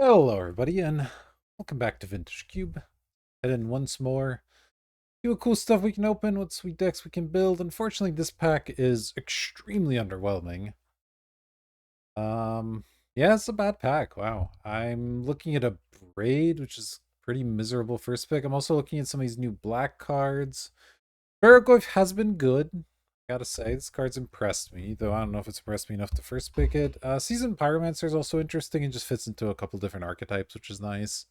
Hello, everybody, and welcome back to Vintage Cube. Head in once more. See what cool stuff we can open, what sweet decks we can build. Unfortunately, this pack is extremely underwhelming. Yeah, it's a bad pack. Wow. I'm looking at a Braid, which is pretty miserable first pick. I'm also looking at some of these new black cards. Baraglyph has been good. Gotta say, this card's impressed me, though I don't know if it's impressed me enough to first pick it. Seasoned Pyromancer is also interesting and just fits into a couple different archetypes, which is nice.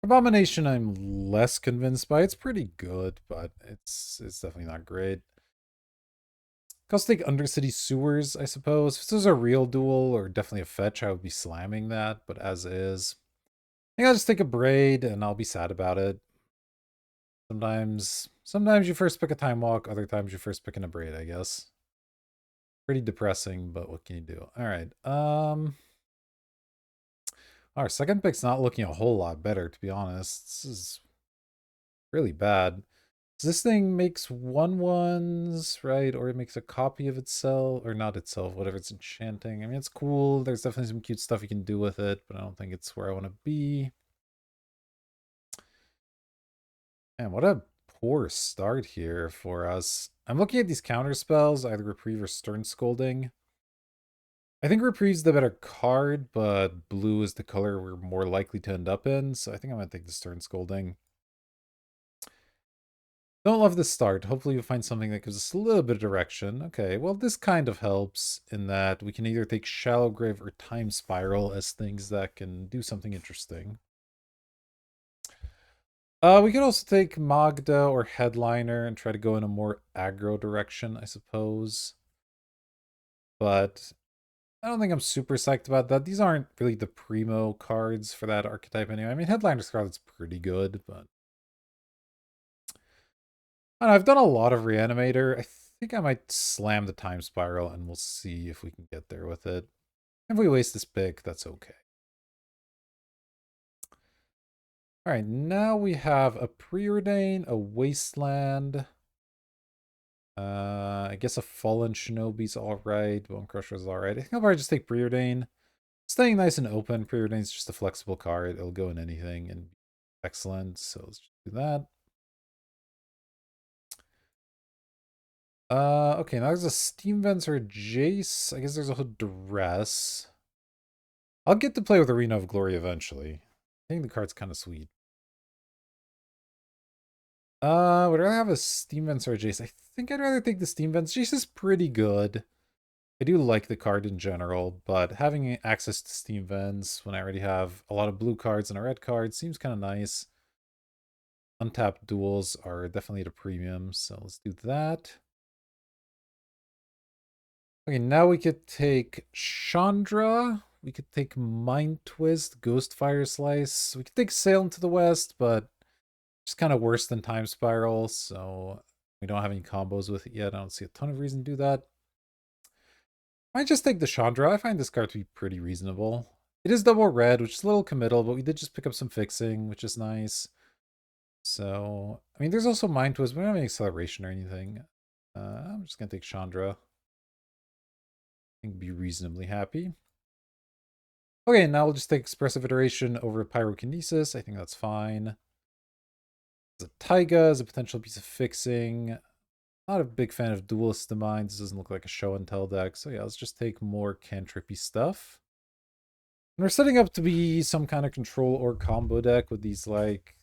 Abomination, I'm less convinced by. It's pretty good, but it's definitely not great. Caustic Undercity Sewers, I suppose. If this was a real duel or definitely a fetch, I would be slamming that, but as is. I think I'll just take a Braid and I'll be sad about it. Sometimes you first pick a Time Walk, other times you first pick in a Braid, I guess. Pretty depressing, but what can you do? Alright, our second pick's not looking a whole lot better, to be honest. This is really bad. So this thing makes 1/1s, right? Or it makes a copy of itself, or not itself, whatever it's enchanting. I mean, it's cool. There's definitely some cute stuff you can do with it, but I don't think it's where I want to be. Man, what a poor start here for us. I'm looking at these counter spells, either Reprieve or Stern Scolding. I think Reprieve's the better card, but blue is the color we're more likely to end up in, so I think I'm going to take the Stern Scolding. Don't love the start. Hopefully you'll find something that gives us a little bit of direction. Okay, well this kind of helps in that we can either take Shallow Grave or Time Spiral as things that can do something interesting. We could also take Magda or Headliner and try to go in a more aggro direction, I suppose. But I don't think I'm super psyched about that. These aren't really the primo cards for that archetype anyway. I mean, Headliner Scarlet's pretty good, but I don't know, I've done a lot of Reanimator. I think I might slam the Time Spiral and we'll see if we can get there with it. If we waste this pick, that's okay. Alright, now we have a Preordain, a Wasteland. I guess a Fallen Shinobi's alright. Bone Crusher's alright. I think I'll probably just take Preordain. Staying nice and open. Preordain's just a flexible card. It'll go in anything and be excellent. So let's just do that. Okay, now there's a Steam Vents or a Jace. I guess there's a Duress. I'll get to play with Arena of Glory eventually. I think the card's kind of sweet. Would I rather have a Steam Vents or a Jace? I think I'd rather take the Steam Vents. Jace is pretty good. I do like the card in general, but having access to Steam Vents when I already have a lot of blue cards and a red card seems kind of nice. Untapped duels are definitely at a premium, so let's do that. Okay, now we could take Chandra. We could take Mind Twist, Ghost Fire Slice. We could take Sail into the West, but it's kind of worse than Time Spiral, so we don't have any combos with it yet. I don't see a ton of reason to do that. I might just take the Chandra. I find this card to be pretty reasonable. It is double red, which is a little committal, but we did just pick up some fixing, which is nice. So, I mean, there's also Mind Twist. We don't have any acceleration or anything. I'm just going to take Chandra. I think be reasonably happy. Okay, now we'll just take Expressive Iteration over Pyrokinesis. I think that's fine. The Taiga is a potential piece of fixing. Not a big fan of Duelist of Mind. This doesn't look like a show and tell deck. So yeah, let's just take more cantrippy stuff. And we're setting up to be some kind of control or combo deck with these like,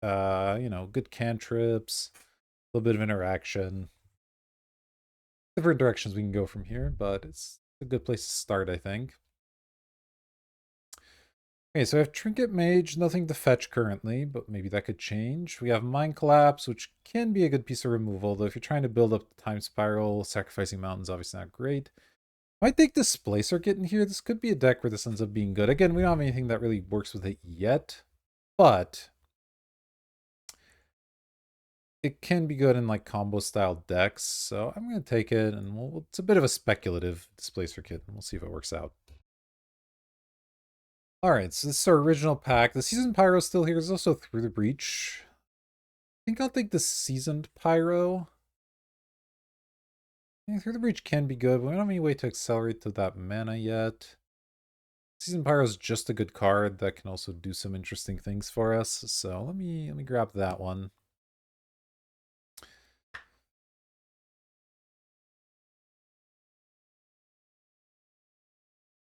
good cantrips, a little bit of interaction. Different directions we can go from here, but it's a good place to start, I think. Okay, so I have Trinket Mage, nothing to fetch currently, but maybe that could change. We have Mind Collapse, which can be a good piece of removal, though if you're trying to build up the Time Spiral, sacrificing Mountain's obviously not great. Might take Display Circuit in here. This could be a deck where this ends up being good. Again, we don't have anything that really works with it yet, but it can be good in like combo style decks. So I'm going to take it, and it's a bit of a speculative Display Circuit, and we'll see if it works out. Alright, so this is our original pack. The Seasoned Pyro still here. There's also Through the Breach. I think I'll take the Seasoned Pyro. Yeah, Through the Breach can be good, but we don't have any way to accelerate to that mana yet. Season Pyro is just a good card that can also do some interesting things for us. So let me grab that one.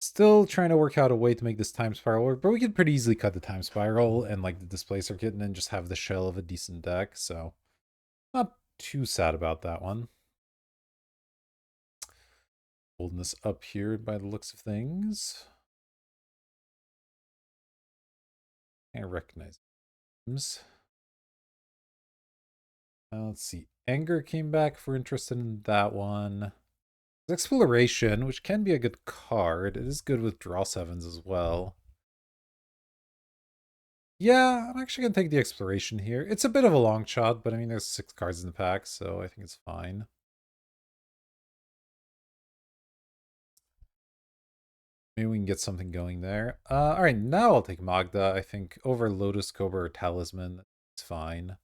Still trying to work out a way to make this time spiral work, but we could pretty easily cut the time spiral and like the displacer kit and then just have the shell of a decent deck. So not too sad about that one. Holding this up here by the looks of things. I recognize names. Let's see. Anger came back if we're interested in that one. Exploration, which can be a good card. It is good with draw sevens as well. Yeah, I'm actually going to take the exploration here. It's a bit of a long shot, but I mean, there's 6 cards in the pack, so I think it's fine. Maybe we can get something going there. All right, now I'll take Magda. I think over Lotus Cobra or Talisman, it's fine.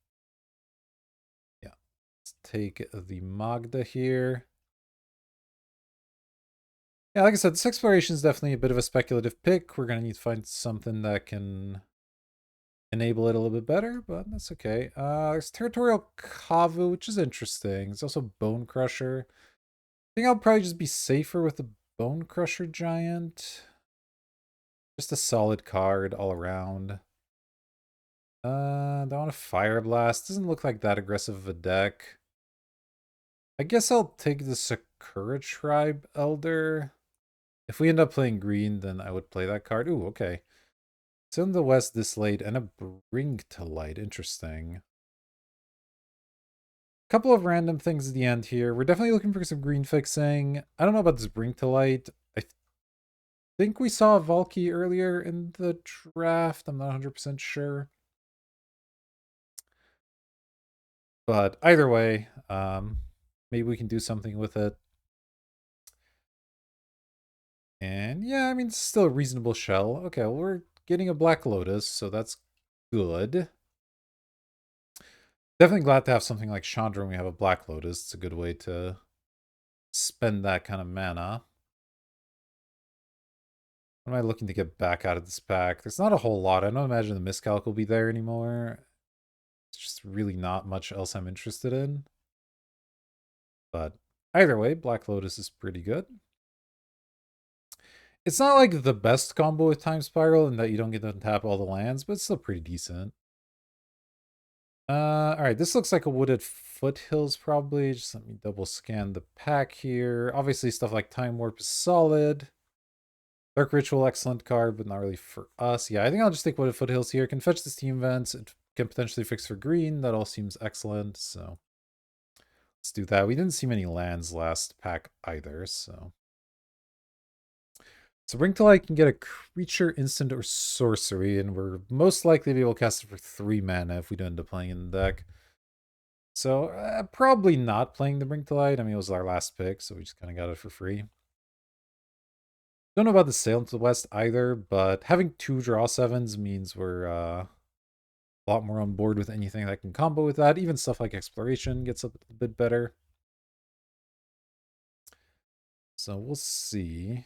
Yeah, let's take the Magda here. Yeah, like I said, this exploration is definitely a bit of a speculative pick. We're going to need to find something that can enable it a little bit better, but that's okay. There's Territorial Kavu, which is interesting. There's also Bone Crusher. I think I'll probably just be safer with the Bone Crusher Giant. Just a solid card all around. Don't want a Fire Blast. Doesn't look like that aggressive of a deck. I guess I'll take the Sakura Tribe Elder. If we end up playing green, then I would play that card. Ooh, okay. It's in the west this late and a Bring to Light. Interesting. Couple of random things at the end here. We're definitely looking for some green fixing. I don't know about this Bring to Light. I think we saw Valky earlier in the draft. I'm not 100% sure. But either way, maybe we can do something with it. And yeah, I mean, it's still a reasonable shell. Okay, well, we're getting a Black Lotus, so that's good. Definitely glad to have something like Chandra when we have a Black Lotus. It's a good way to spend that kind of mana. What am I looking to get back out of this pack? There's not a whole lot. I don't imagine the Miscalc will be there anymore. It's just really not much else I'm interested in. But either way, Black Lotus is pretty good. It's not like the best combo with Time Spiral in that you don't get to tap all the lands, but it's still pretty decent. Alright, this looks like a Wooded Foothills probably. Just let me double scan the pack here. Obviously stuff like Time Warp is solid. Dark Ritual, excellent card, but not really for us. Yeah, I think I'll just take Wooded Foothills here. Can fetch the Steam Vents. It can potentially fix for green. That all seems excellent, so let's do that. We didn't see many lands last pack either, so... So Bring to Light can get a creature, instant, or sorcery, and we're most likely to be able to cast it for 3 mana if we do end up playing in the deck. So probably not playing the Bring to Light. I mean, it was our last pick, so we just kind of got it for free. Don't know about the Sail into the West either, but having 2 draw 7s means we're a lot more on board with anything that can combo with that. Even stuff like Exploration gets a bit better. So we'll see.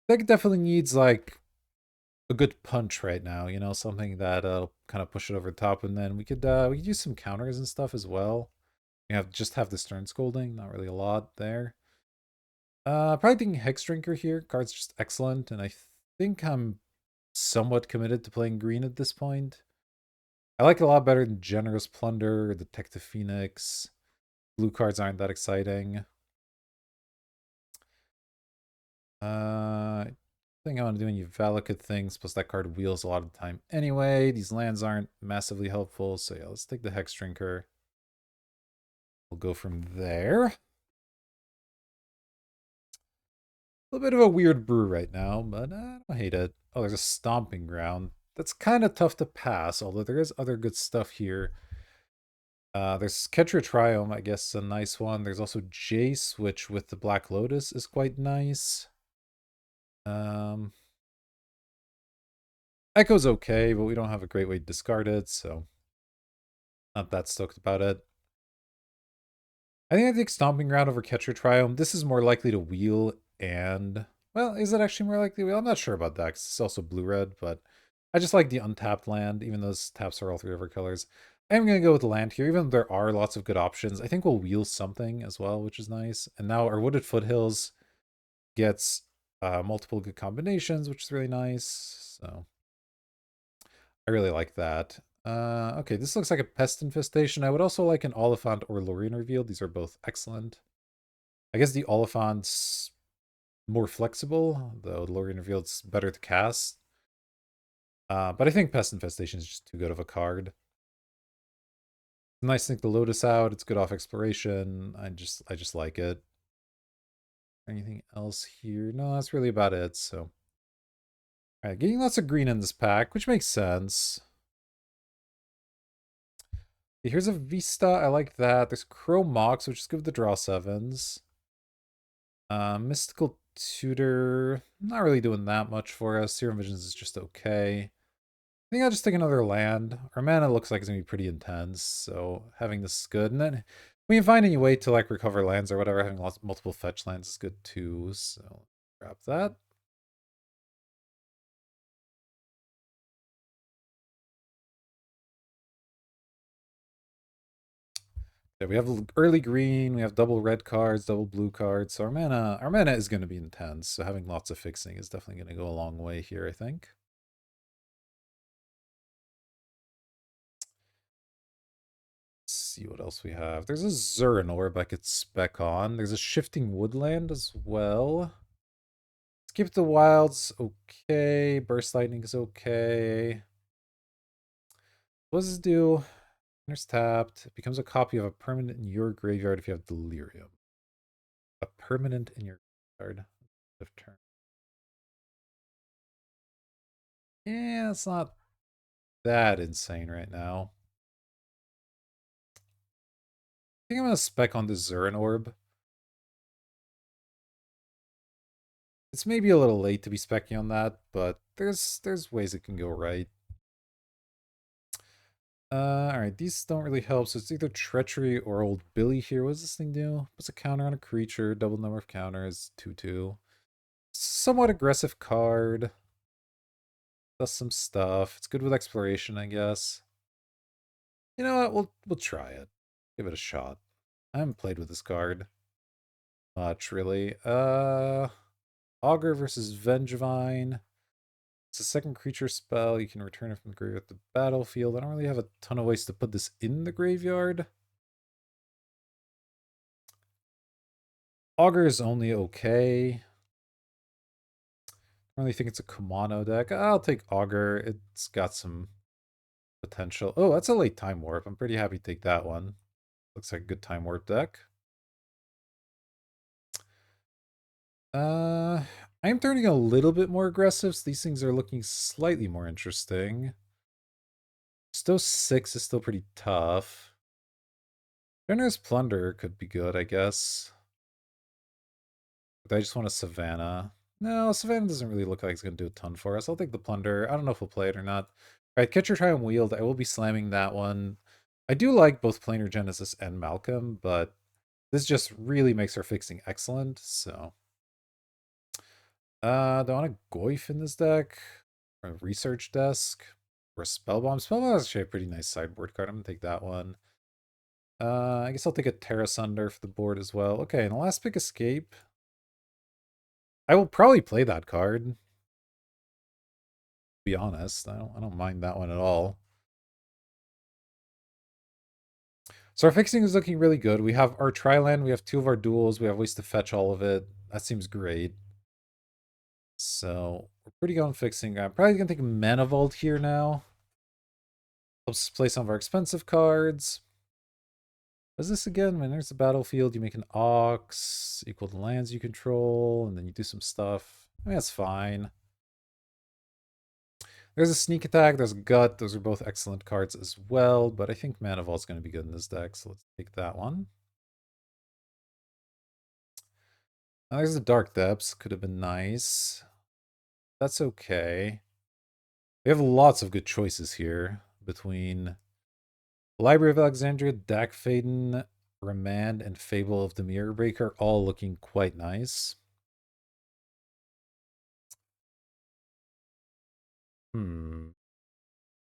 Deck definitely needs like a good punch right now, you know, something that kind of push it over the top, and then we could use some counters and stuff as well. We have the Stern Scolding, not really a lot there. Probably thinking Hex Drinker here. Card's just excellent, and I think I'm somewhat committed to playing green at this point. I like it a lot better than Generous Plunder or Detective Phoenix. Blue cards aren't that exciting. I think I want to do any Valakut things, plus that card wheels a lot of the time anyway. These lands aren't massively helpful, so yeah, let's take the Hex Drinker. We'll go from there. A little bit of a weird brew right now, but I don't hate it. Oh, there's a Stomping Ground. That's kind of tough to pass, although there is other good stuff here. There's Ketria Triome, I guess, a nice one. There's also Jace, which with the Black Lotus is quite nice. Echo's okay, but we don't have a great way to discard it, so not that stoked about it. I think I take Stomping Ground over Ketria Triome. This is more likely to wheel and... Well, is it actually more likely? Well, I'm not sure about that, 'cause it's also blue-red, but I just like the untapped land, even though those taps are all three of our colors. I'm going to go with land here, even though there are lots of good options. I think we'll wheel something as well, which is nice. And now our Wooded Foothills gets multiple good combinations, which is really nice. So I really like that. Okay, this looks like a Pest Infestation. I would also like an Oliphant or Lorien Reveal. These are both excellent. I guess the Oliphant's more flexible, though the Lorien Reveal's better to cast. But I think Pest Infestation is just too good of a card. Nice to think the Lotus out. It's good off exploration. I just like it. Anything else here? No, that's really about it. So, all right, getting lots of green in this pack, which makes sense. Okay, here's a Vista. I like that. There's Chrome Mox, which is good with the draw sevens. Mystical Tutor, not really doing that much for us. Serum Visions is just okay. I think I'll just take another land. Our mana looks like it's gonna be pretty intense, so having this is good. And then we can find any way to like recover lands or whatever. Having multiple fetch lands is good too. So grab that. Yeah, we have early green, we have double red cards, double blue cards. So our mana is going to be intense. So having lots of fixing is definitely going to go a long way here, I think. Let's see what else we have. There's a Zurin Orb I could spec on. There's a Shifting Woodland as well. Skip the Wilds, okay. Burst Lightning is okay. What does this do? Enters tapped. It becomes a copy of a permanent in your graveyard if you have Delirium. A permanent in your graveyard. Of turn. Yeah, it's not that insane right now. I think I'm gonna spec on the Zurin Orb. It's maybe a little late to be specking on that, but there's ways it can go right. Alright, these don't really help, so it's either Treachery or Old Billy here. What does this thing do? Puts a counter on a creature, double number of counters, 2/2. Somewhat aggressive card. Does some stuff. It's good with exploration, I guess. You know what? We'll try it. Give it a shot. I haven't played with this card much, really. Augur versus Vengevine. It's a second creature spell. You can return it from the graveyard to the battlefield. I don't really have a ton of ways to put this in the graveyard. Augur is only okay. I don't really think it's a Kumano deck. I'll take Augur. It's got some potential. Oh, that's a late Time Warp. I'm pretty happy to take that one. Looks like a good Time Warp deck. I'm turning a little bit more aggressive, so these things are looking slightly more interesting. Still 6 is still pretty tough. Generous Plunder could be good, I guess. But I just want a Savannah. No, Savannah doesn't really look like it's going to do a ton for us. I'll take the Plunder. I don't know if we'll play it or not. Alright, Catcher, Try, and Wield. I will be slamming that one. I do like both Planar Genesis and Malcolm, but this just really makes our fixing excellent, so... do I want a Goyf in this deck? Or a Research Desk? Or a Spellbomb? Spellbomb is actually a pretty nice sideboard card. I'm gonna take that one. I guess I'll take a Terra Sunder for the board as well. Okay, and the last pick, Escape. I will probably play that card. To be honest, I don't mind that one at all. So our fixing is looking really good. We have our Tri-Land, we have 2 of our duels, we have ways to fetch all of it. That seems great. So we're pretty good on fixing. I'm probably gonna take a Mana Vault here now. Helps us play some of our expensive cards. What is this again? When there's a battlefield, you make an Ox equal to lands you control, and then you do some stuff. I mean, that's fine. There's a Sneak Attack, there's a Gut. Those are both excellent cards as well, but I think Mana Vault's going to be good in this deck, so let's take that one. Now there's the Dark Depths. Could have been nice. That's okay. We have lots of good choices here between Library of Alexandria, Dak Faden, Remand, and Fable of the Mirror Breaker, all looking quite nice. Hmm.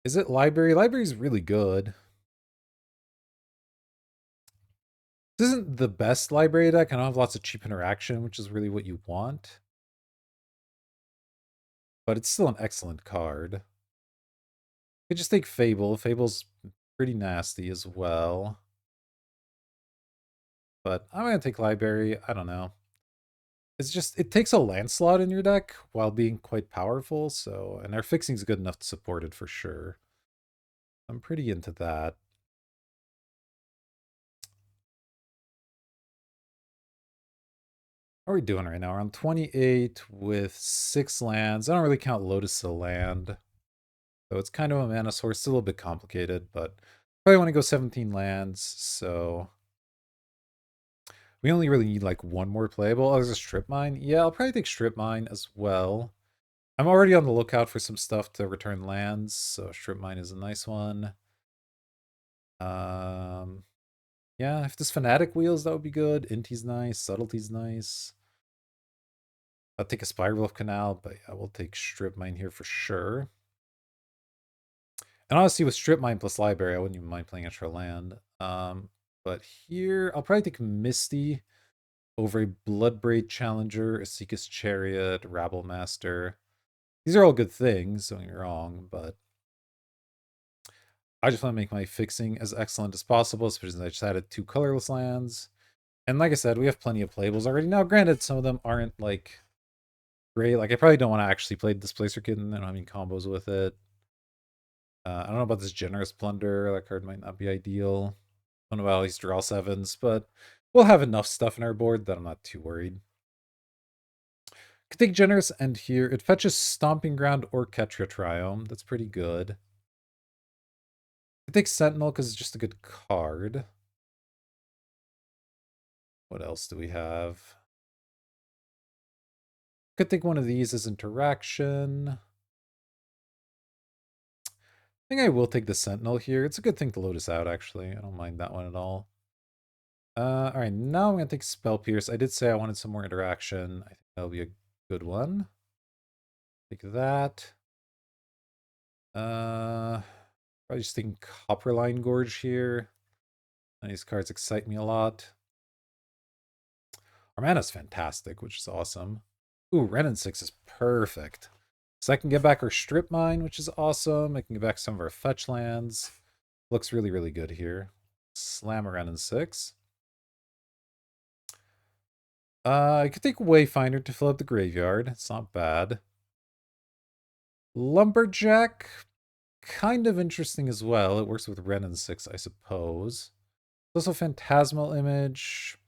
Is it library? Library's really good. This isn't the best library deck. I don't have lots of cheap interaction, which is really what you want. But it's still an excellent card. You could just take Fable. Fable's pretty nasty as well. But I'm going to take library. I don't know. It's just, it takes a land slot in your deck while being quite powerful. So, and our fixing's good enough to support it for sure. I'm pretty into that. What are we doing right now? We're on 28 with 6 lands. I don't really count Lotus as a land. So it's kind of a mana source. It's a little bit complicated, but probably want to go 17 lands. So we only really need like one more playable. Oh, there's a Strip Mine. Yeah, I'll probably take Strip Mine as well. I'm already on the lookout for some stuff to return lands, so Strip Mine is a nice one. Yeah, if this Fanatic wheels, that would be good. Inty's nice, Subtlety's nice. I'll take a Spiral of Canal, but yeah, we'll take Strip Mine here for sure. And honestly, with Strip Mine plus Library, I wouldn't even mind playing extra land. But here, I'll probably take Misty over a Bloodbraid Challenger, a Seeker's Chariot, Rabble Master. These are all good things, don't get me wrong, but I just want to make my fixing as excellent as possible, especially since I just added 2 colorless lands. And like I said, we have plenty of playables already. Now, granted, some of them aren't, like, great. Like, I probably don't want to actually play Displacer Kitten. I don't have any combos with it. I don't know about this Generous Plunder. That card might not be ideal. I don't know about all these draw 7s, but we'll have enough stuff in our board that I'm not too worried. Could take Generous End here. It fetches Stomping Ground or Ketria Triome. That's pretty good. Could take Sentinel because it's just a good card. What else do we have? Could take one of these as interaction. I think I will take the Sentinel here. It's a good thing to Lotus out, actually. I don't mind that one at all. Alright, now I'm going to take Spell Pierce. I did say I wanted some more interaction. I think that'll be a good one. Take that. Probably just taking Copperline Gorge here. These cards excite me a lot. Our mana's fantastic, which is awesome. Ooh, Renin 6 is perfect. So I can get back our Strip Mine, which is awesome. I can get back some of our fetch lands. Looks really, really good here. Slam a Renin 6. I could take Wayfinder to fill up the graveyard. It's not bad. Lumberjack, kind of interesting as well. It works with Renin 6, I suppose. Also Phantasmal Image.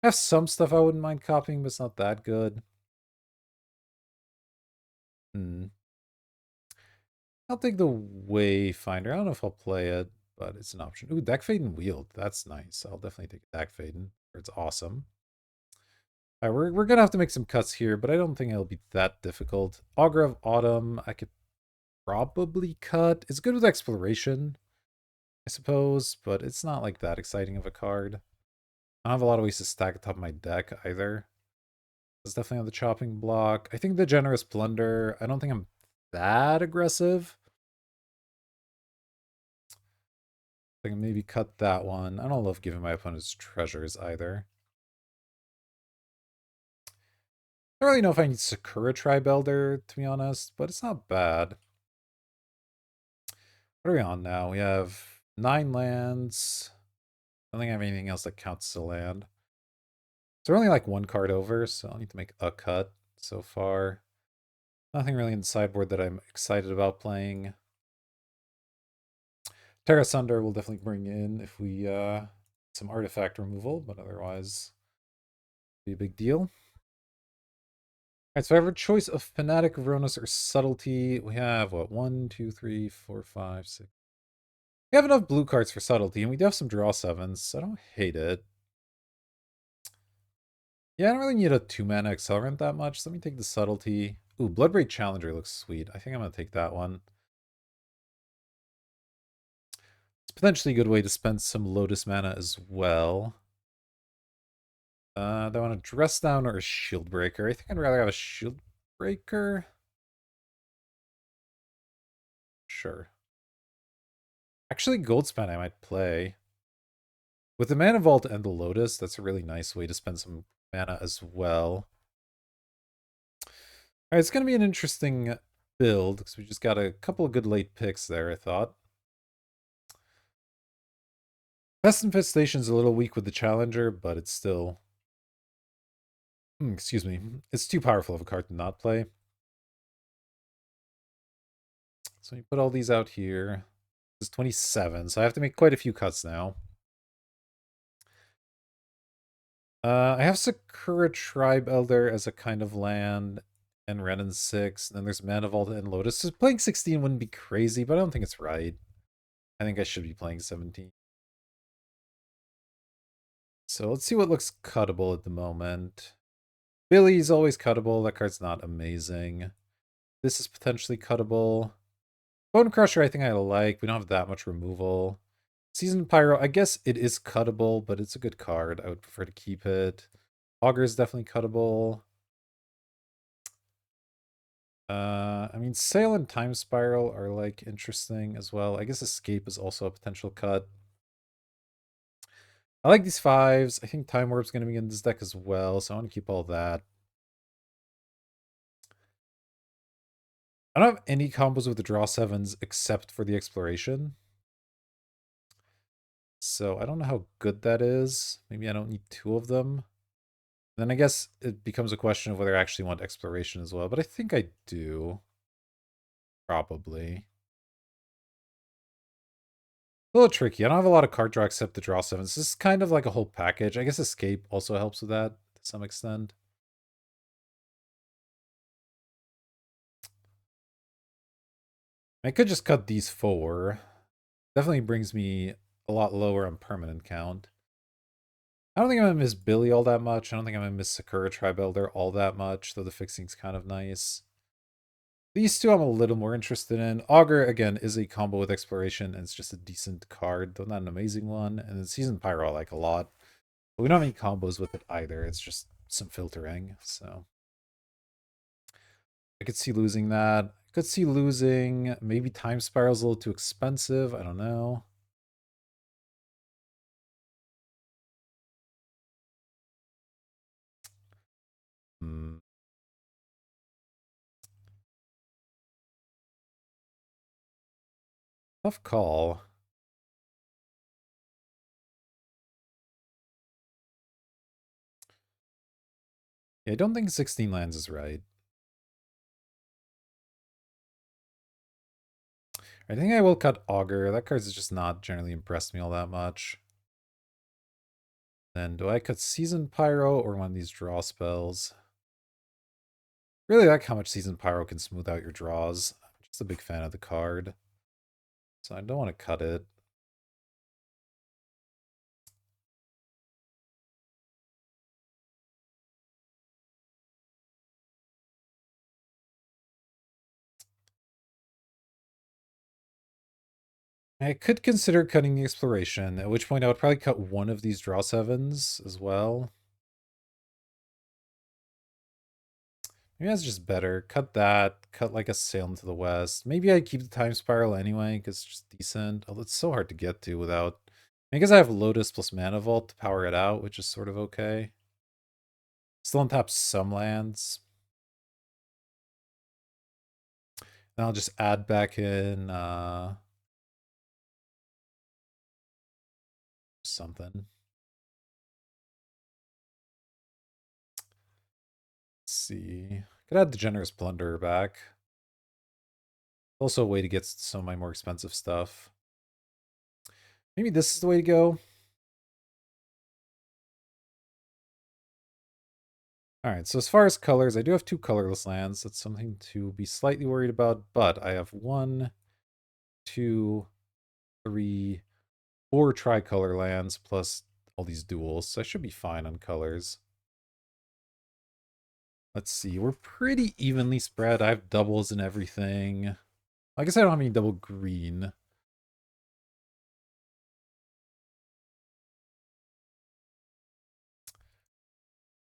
I have some stuff I wouldn't mind copying, but it's not that good. I'll take the Wayfinder. I don't know if I'll play it, but it's an option. Ooh, Deck Fade and Wield. That's nice. I'll definitely take Deck Fade. It's awesome. All right, we're going to have to make some cuts here, but I don't think it'll be that difficult. Augur of Autumn, I could probably cut. It's good with Exploration, I suppose, but it's not like that exciting of a card. I don't have a lot of ways to stack it top of my deck either. It's definitely on the chopping block. I think the Generous Plunder, I don't think I'm that aggressive. I can maybe cut that one. I don't love giving my opponents treasures either. I don't really know if I need Sakura Tribelder, to be honest, but it's not bad. What are we on now? We have 9 lands. I don't think I have anything else that counts as a land. So we're only like 1 card over, so I'll need to make a cut so far. Nothing really in the sideboard that I'm excited about playing. Terra Sunder will definitely bring in if we some artifact removal, but otherwise be a big deal. Alright, so I have a choice of Fanatic, Veronis, or Subtlety. We have, what, 1, 2, 3, 4, 5, 6. We have enough blue cards for Subtlety, and we do have some draw 7s, so I don't hate it. Yeah, I don't really need a 2-mana Accelerant that much, so let me take the Subtlety. Ooh, Bloodbraid Challenger looks sweet. I think I'm going to take that one. It's potentially a good way to spend some Lotus mana as well. Do I want a Dress Down or a Shield Breaker? I think I'd rather have a Shield Breaker. Sure. Actually, Goldspan I might play. With the Mana Vault and the Lotus, that's a really nice way to spend some mana as well. Alright, it's going to be an interesting build, because we just got a couple of good late picks there, I thought. Pest Infestation's a little weak with the Challenger, but it's still... excuse me. It's too powerful of a card to not play. So you put all these out here. This is 27, so I have to make quite a few cuts now. I have Sakura Tribe Elder as a kind of land, and Renin 6, and then there's Mana Vault and Lotus. So playing 16 wouldn't be crazy, but I don't think it's right. I think I should be playing 17. So let's see what looks cuttable at the moment. Billy's always cuttable. That card's not amazing. This is potentially cuttable. Bone Crusher I think I like. We don't have that much removal. Seasoned Pyro, I guess it is cuttable, but it's a good card. I would prefer to keep it. Augur is definitely cuttable. I mean, Sail and Time Spiral are, like, interesting as well. I guess Escape is also a potential cut. I like these 5s. I think Time Warp's going to be in this deck as well, so I want to keep all that. I don't have any combos with the draw 7s except for the Exploration. So I don't know how good that is. Maybe I don't need 2 of them. Then I guess it becomes a question of whether I actually want Exploration as well, but I think I do. Probably. A little tricky. I don't have a lot of card draw except the draw 7s. This is kind of like a whole package. I guess Escape also helps with that to some extent. I could just cut these 4. Definitely brings me a lot lower on permanent count. I don't think I'm going to miss Billy all that much. I don't think I'm going to miss Sakura Tribe Elder all that much, though the fixing's kind of nice. These 2 I'm a little more interested in. Augur, again, is a combo with Exploration, and it's just a decent card, though not an amazing one. And then Seasoned Pyro I like a lot. But we don't have any combos with it either. It's just some filtering, so... I could see losing that. I could see losing... Maybe Time Spiral's a little too expensive. I don't know. Hmm. Tough call. Yeah, I don't think 16 lands is right. I think I will cut Augur. That card's just not generally impressed me all that much. Then do I cut Seasoned Pyro or one of these draw spells? Really like how much Seasoned Pyro can smooth out your draws. I'm just a big fan of the card. So I don't want to cut it. I could consider cutting the Exploration, at which point I would probably cut one of these draw 7s as well. Maybe that's just better. Cut that. Cut like a Sail into the West. Maybe I keep the Time Spiral anyway, because it's just decent. Although it's so hard to get to without... I guess I have Lotus plus Mana Vault to power it out, which is sort of okay. Still untap some lands. Then I'll just add back in something. Let's see. Could add the Generous Plunderer back. Also a way to get some of my more expensive stuff. Maybe this is the way to go. Alright, so as far as colors, I do have 2 colorless lands. That's something to be slightly worried about, but I have 1, 2, 3, 4 tricolor lands plus all these duals, so I should be fine on colors. Let's see, we're pretty evenly spread. I have doubles and everything. I guess I don't have any double green.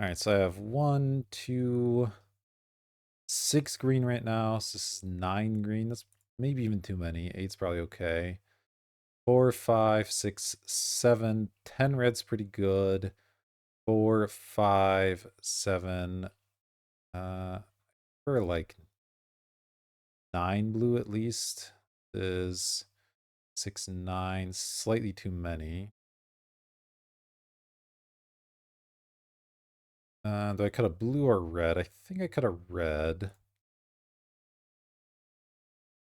Alright, so I have 1, 2, 6 green right now, so this is 9 green. That's maybe even too many. 8's probably okay. 4, 5, 6, 7, 10 red's pretty good. 4, 5, 7. For like 9 blue at least is 6, 9, slightly too many. Do I cut a blue or red? I think I cut a red.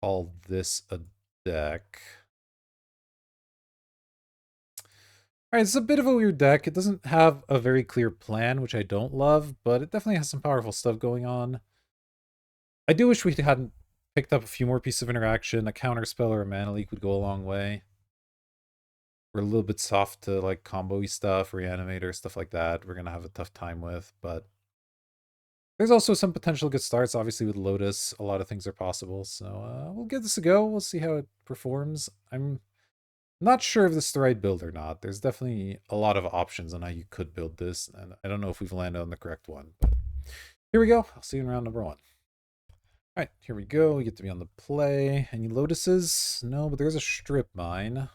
Call this a deck. Alright, it's a bit of a weird deck. It doesn't have a very clear plan, which I don't love, but it definitely has some powerful stuff going on. I do wish we hadn't picked up a few more pieces of interaction. A counter spell or a mana leak would go a long way. We're a little bit soft to like combo-y stuff, reanimator, stuff like that. We're gonna have a tough time with, but there's also some potential good starts. Obviously, with Lotus, a lot of things are possible. So we'll give this a go. We'll see how it performs. I'm not sure if this is the right build or not. There's definitely a lot of options on how you could build this, and I don't know if we've landed on the correct one. But here we go. I'll see you in round number 1. All right, here we go. We get to be on the play. Any Lotuses? No, but there's a Strip Mine.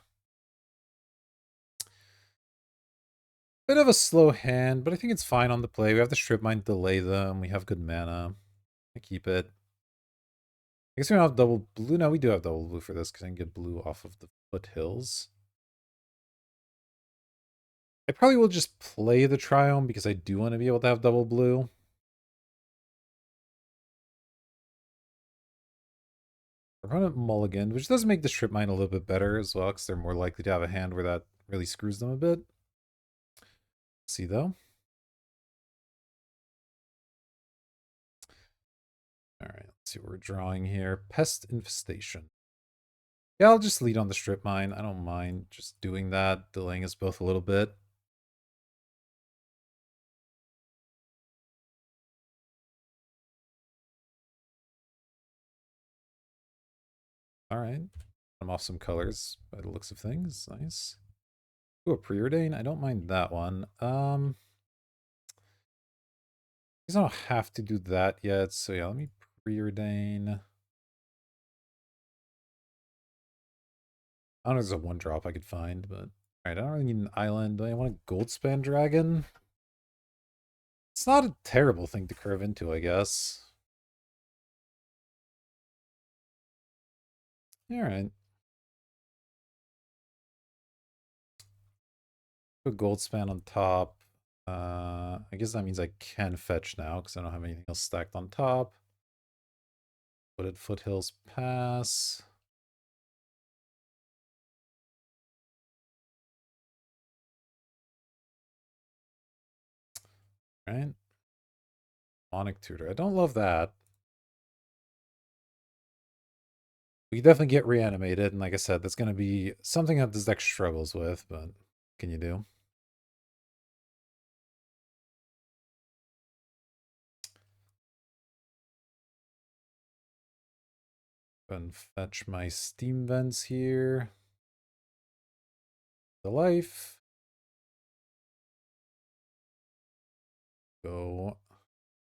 Bit of a slow hand, but I think it's fine on the play. We have the Strip Mine to delay them. We have good mana. I keep it. I guess we don't have double blue. No, we do have double blue for this because I can get blue off of the foothills. I probably will just play the Triome because I do want to be able to have double blue. Opponent mulliganed, which does make the Strip Mine a little bit better as well, because they're more likely to have a hand where that really screws them a bit. Let's see, though. Alright, let's see what we're drawing here. Pest Infestation. Yeah, I'll just lead on the Strip Mine. I don't mind just doing that, delaying us both a little bit. Alright. I'm off some colors by the looks of things. Nice. Ooh, a Preordain? I don't mind that one. I guess I don't have to do that yet, so yeah, let me Preordain. I don't know if there's a 1-drop I could find, but... Alright, I don't really need an island. Do I want a Goldspan Dragon? It's not a terrible thing to curve into, I guess. Alright. Put Goldspan on top. I guess that means I can fetch now, because I don't have anything else stacked on top. Put it Foothills Pass. Right? Monic Tutor. I don't love that. We definitely get reanimated, and like I said, that's going to be something that this deck struggles with, but what can you do? Go ahead and fetch my Steam Vents here. The life. Go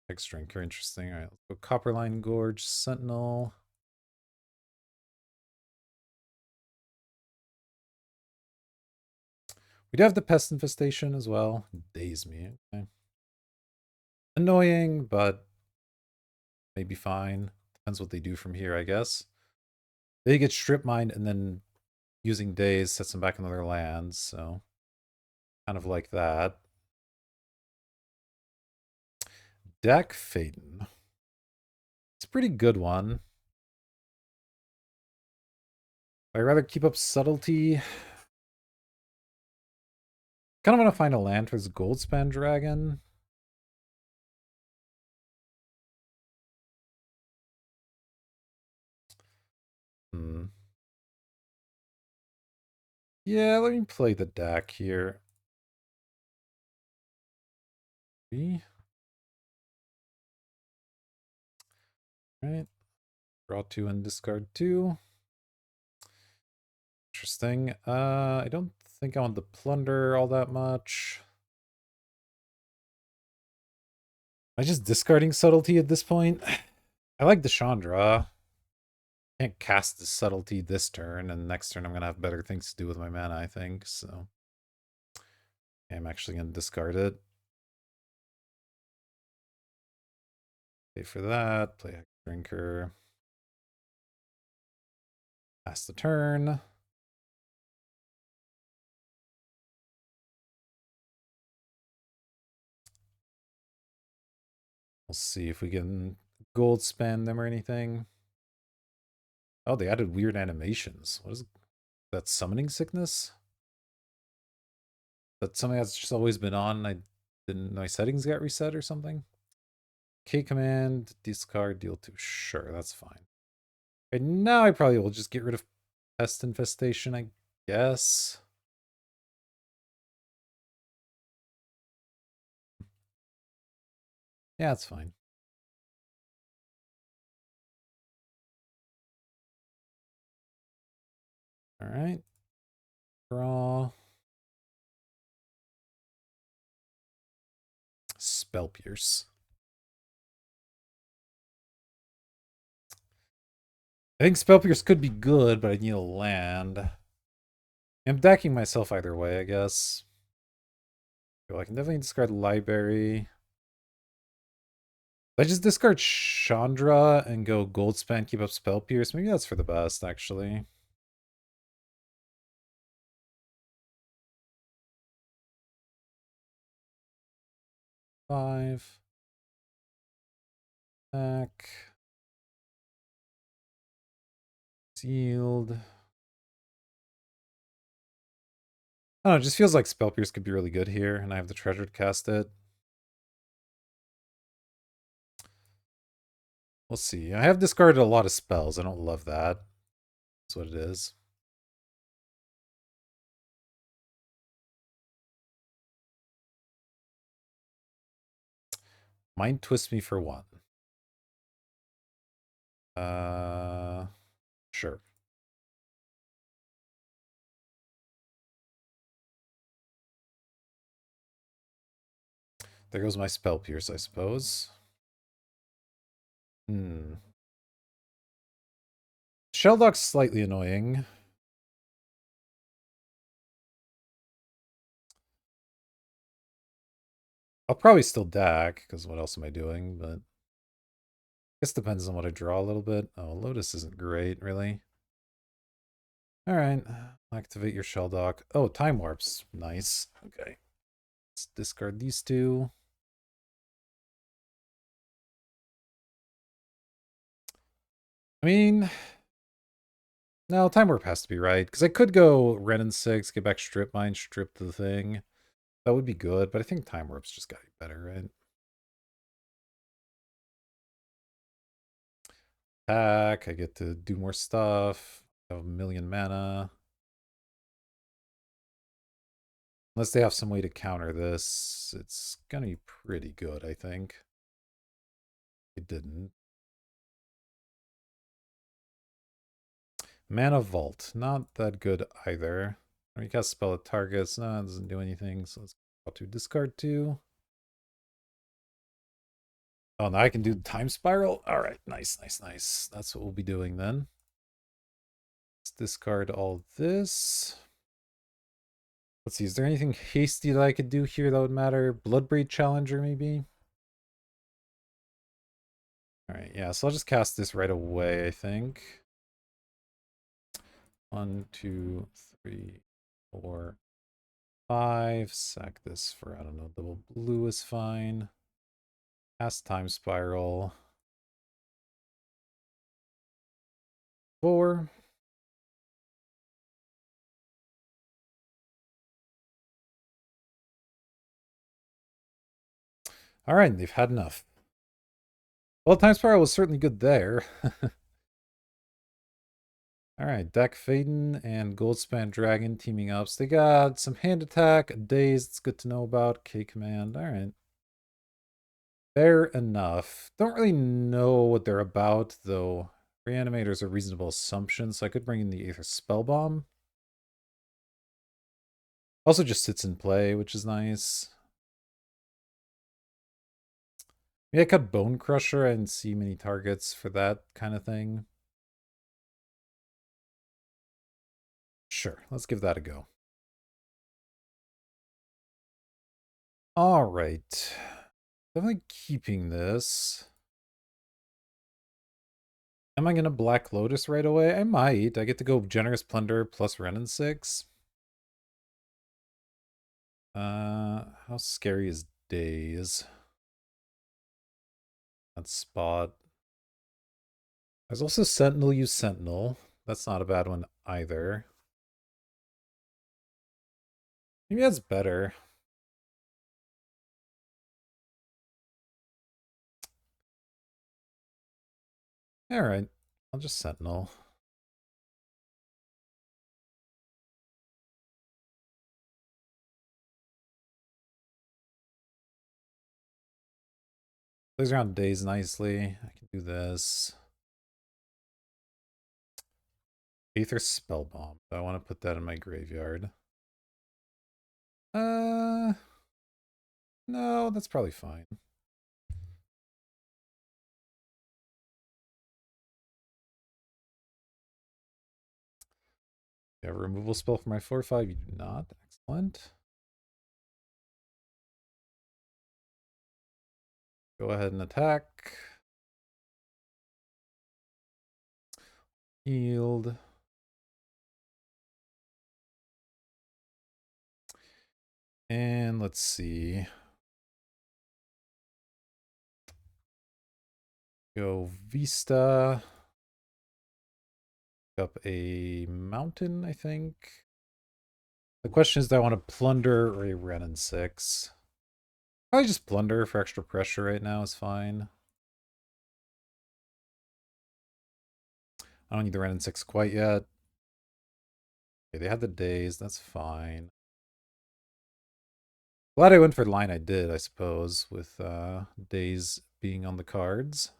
extra drinker, interesting. All right, let's go Copperline Gorge, Sentinel. We do have the Pest Infestation as well. Daze me. Okay. Annoying, but maybe fine. Depends what they do from here, I guess. They get Strip Mined and then using Daze sets them back into their lands, so kind of like that. Deck Faden. It's a pretty good one. I'd rather keep up Subtlety. Kind of want to find a land for this Goldspan Dragon. Yeah, let me play the deck here. Right. Draw 2 and discard 2. Interesting. I don't think I want the Plunder all that much. Am I just discarding Subtlety at this point? I like the Chandra. can't cast the subtlety this turn, and next turn I'm gonna have better things to do with my mana, I think. So I'm actually gonna discard it. Pay for that. Play a drinker. Pass the turn. We'll see if we can gold spend them or anything. Oh, they added weird animations. What is that? Summoning sickness? That's something that's just always been on. I didn't. My settings got reset or something. K command, discard, deal 2. Sure, that's fine. Okay, now I probably will just get rid of pest infestation, I guess. Yeah, it's fine. All right. Draw. Spell Pierce. I think Spell Pierce could be good, but I need a land. I'm decking myself either way, I guess. So I can definitely discard Library. I just discard Chandra and go Goldspan, keep up Spell Pierce. Maybe that's for the best, actually. Five. Back. Sealed. I don't know, it just feels like Spell Pierce could be really good here, and I have the treasure to cast it. We'll see. I have discarded a lot of spells. I don't love that. That's what it is. Mind twist me for one. Sure. There goes my Spell Pierce, I suppose. Shelldog's slightly annoying. I'll probably still DAC, because what else am I doing? But I guess it depends on what I draw a little bit. Oh, Lotus isn't great, really. Alright, activate your Shelldog. Oh, Time Warp's nice. Okay. Let's discard these two. I mean, no, Time Warp has to be right, because I could go Ren and 6, get back Strip Mine, strip the thing. That would be good, but I think Time Warp's just gotta be better, right? Attack, I get to do more stuff. I have a million mana. Unless they have some way to counter this, it's gonna be pretty good, I think. It didn't. Mana Vault, not that good either. We cast spell at targets, no, it doesn't do anything, so let's go to discard 2. Oh, now I can do Time Spiral? Alright, nice, nice, nice. That's what we'll be doing then. Let's discard all this. Let's see, is there anything hasty that I could do here that would matter? Bloodbraid Challenger, maybe? Alright, yeah, so I'll just cast this right away, I think. 1, 2, 3, 4, 5. Sack this for, I don't know, double blue is fine. Cast Time Spiral. 4. Alright, they've had enough. Well, Time Spiral was certainly good there. Alright, Deck Faden and Goldspan Dragon teaming up. So they got some hand attack, a daze, it's good to know about. K command, alright. Fair enough. Don't really know what they're about, though. Reanimator's a reasonable assumption, so I could bring in the Aether Spellbomb. Also just sits in play, which is nice. Maybe I cut Bone Crusher and see many targets for that kind of thing. Sure, let's give that a go. All right. Definitely keeping this. Am I going to Black Lotus right away? I might. I get to go Generous Plunder plus Renin 6. How scary is Days? That spot. There's also Sentinel use Sentinel. That's not a bad one either. Maybe that's better. Alright. I'll just Sentinel. Plays around Days nicely. I can do this. Aether Spellbomb. I want to put that in my graveyard. No, that's probably fine. You have a removal spell for my 4/5? You do not. Excellent. Go ahead and attack. Healed. And let's see. Go Vista. Up a mountain, I think. The question is, do I want to plunder or a Renin 6? Probably just plunder for extra pressure right now is fine. I don't need the Renin 6 quite yet. Okay, they had the Days, that's fine. Glad I went for the line I did, I suppose, with Days being on the cards.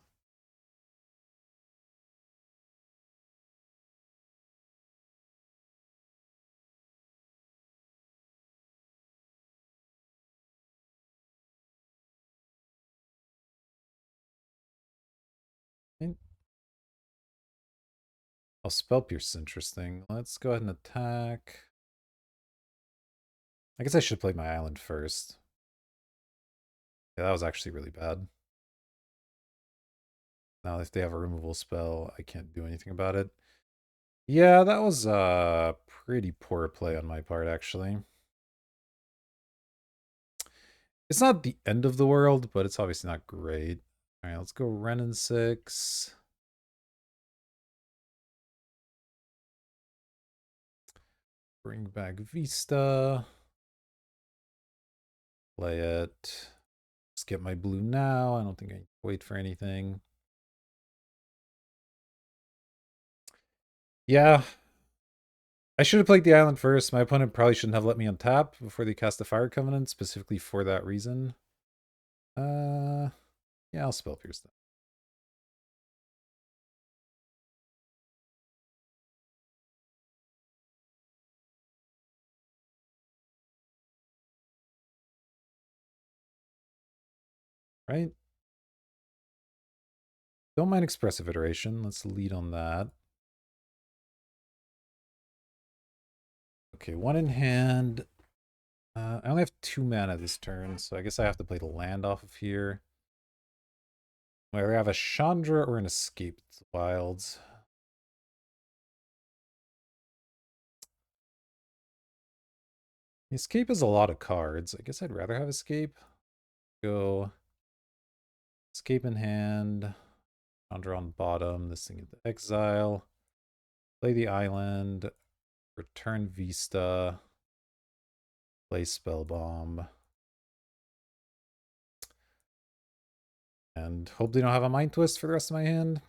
Oh, Spell Pierce is interesting. Let's go ahead and attack. I guess I should play my island first. Yeah, that was actually really bad. Now, if they have a removal spell, I can't do anything about it. Yeah, that was a pretty poor play on my part, actually. It's not the end of the world, but it's obviously not great. All right, let's go Renin 6. Bring back Vista. Play it. Just get my blue now. I don't think I need to wait for anything. Yeah. I should have played the island first. My opponent probably shouldn't have let me untap before they cast the Fire Covenant, specifically for that reason. Yeah, I'll Spell Pierce them. Right? Don't mind Expressive Iteration. Let's lead on that. Okay, one in hand. I only have 2 mana this turn, so I guess I have to play the land off of here. I either have a Chandra or an Escape the Wilds. Escape is a lot of cards. I guess I'd rather have Escape. Go Escape in hand. Chandra on bottom. This thing into exile. Play the island. Return Vista. Play Spellbomb. And hope they don't have a Mind Twist for the rest of my hand.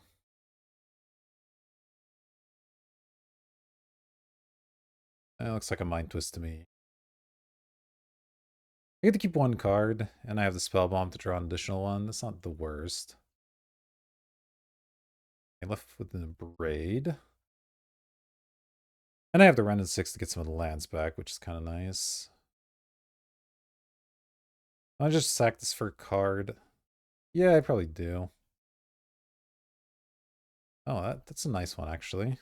That looks like a Mind Twist to me. I get to keep 1 card, and I have the Spellbomb to draw an additional one. That's not the worst. I left with the Braid. And I have the Renin 6 to get some of the lands back, which is kind of nice. I'll just sack this for a card. Yeah, I probably do. Oh, that's a nice one, actually.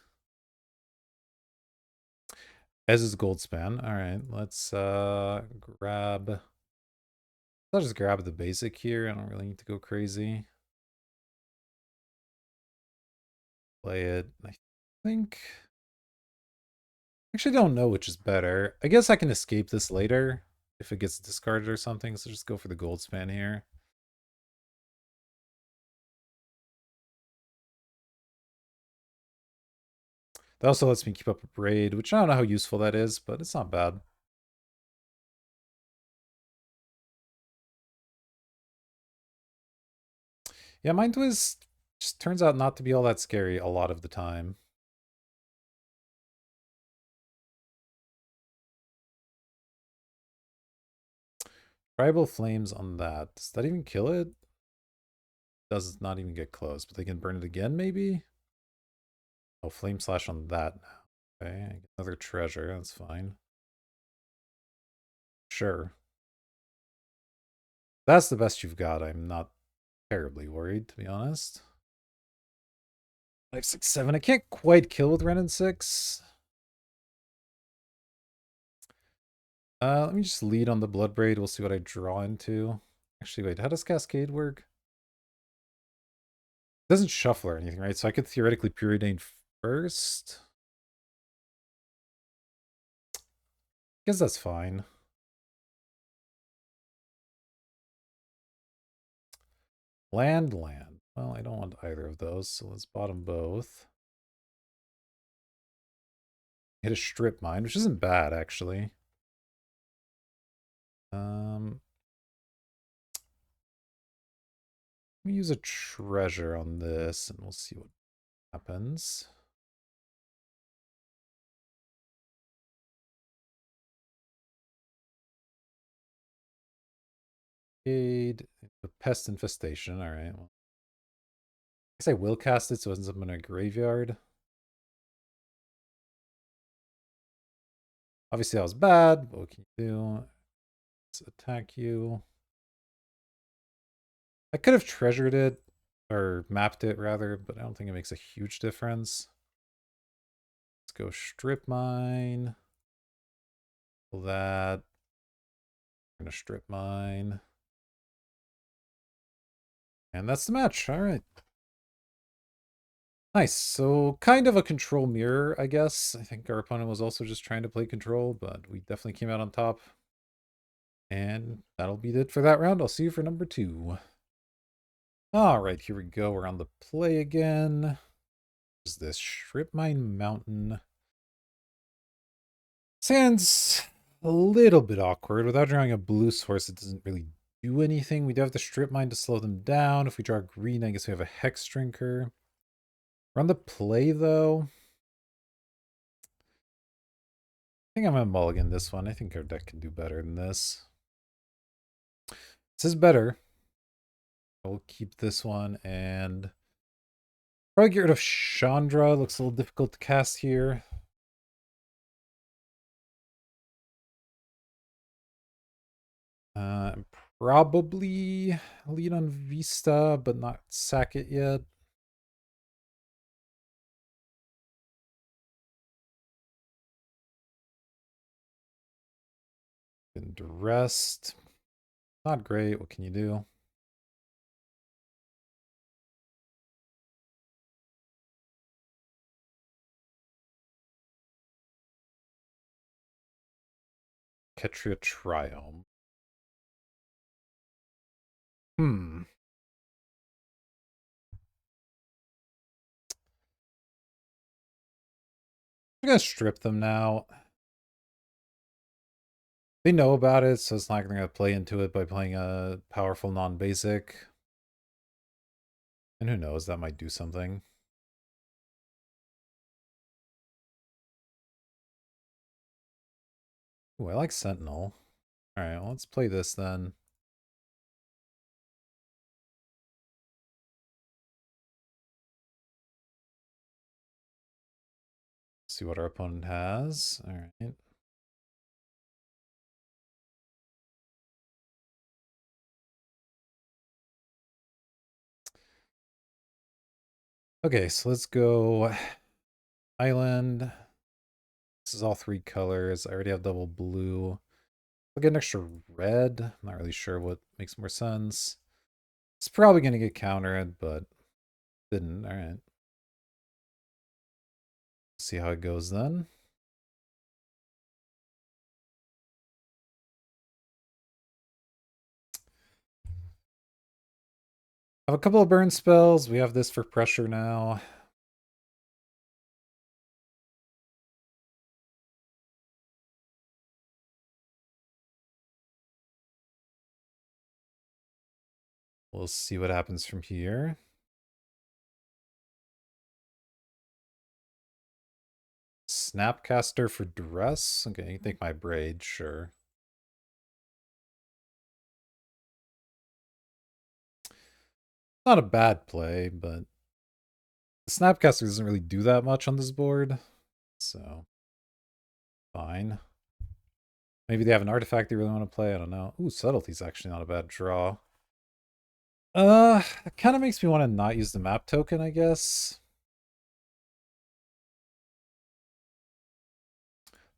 As is gold span. Alright, let's grab. I'll just grab the basic here. I don't really need to go crazy. Play it. I think. Actually don't know which is better. I guess I can escape this later if it gets discarded or something, so just go for the gold span here. That also lets me keep up a braid, which I don't know how useful that is, but it's not bad. Yeah, Mind Twist just turns out not to be all that scary a lot of the time. Tribal Flames on that. Does that even kill it? Does not even get close, but they can burn it again, maybe? Oh, Flame Slash on that now. Okay, another treasure, that's fine. Sure. That's the best you've got. I'm not terribly worried, to be honest. 5, 6, 7. I can't quite kill with Ren and 6. Let me just lead on the Bloodbraid. We'll see what I draw into. Actually, wait, how does Cascade work? It doesn't shuffle or anything, right? So I could theoretically Preordain first. I guess that's fine. Land. Well, I don't want either of those, so let's bottom both. Hit a strip mine, which isn't bad, actually. Let me use a treasure on this, and we'll see what happens. Aid, the pest infestation. All right. Well, I guess I will cast it so it ends up in a graveyard. Obviously, that was bad, but what can you do? Let's attack you. I could have treasured it, or mapped it rather, but I don't think it makes a huge difference. Let's go strip mine. Pull that. We're gonna strip mine. And that's the match. All right. Nice. So kind of a control mirror, I guess. I think our opponent was also just trying to play control, but we definitely came out on top. And that'll be it for that round. I'll see you for number 2. All right, here we go. We're on the play again. What is this? Strip Mine Mountain. Sounds a little bit awkward. Without drawing a blue source, it doesn't really do anything. We do have the Strip Mine to slow them down. If we draw green, I guess we have a Hex Drinker. We're on the play, though. I think I'm going to mulligan this one. I think our deck can do better than this. This is better. We'll keep this one and probably get rid of Chandra. Looks a little difficult to cast here. Probably lead on Vista, but not sack it yet. And rest. Not great. What can you do? Ketria Triome. Hmm. I'm gonna strip them now. They know about it, so it's not gonna play into it by playing a powerful non-basic. And who knows, that might do something. Ooh, I like Sentinel. Alright, well, let's play this then. See what our opponent has. Alright. Okay, so let's go Island, This is all 3 colors. I already have double blue. I'll get an extra red. I'm not really sure what makes more sense. It's probably going to get countered, but didn't. All right. See how it goes then. I have a couple of burn spells. We have this for pressure now. We'll see what happens from here. Snapcaster for duress. Okay, you take my braid, sure. Not a bad play, but the Snapcaster doesn't really do that much on this board, so fine. Maybe they have an artifact they really want to play. I don't know. Ooh, Subtlety's actually not a bad draw. It kind of makes me want to not use the map token, I guess.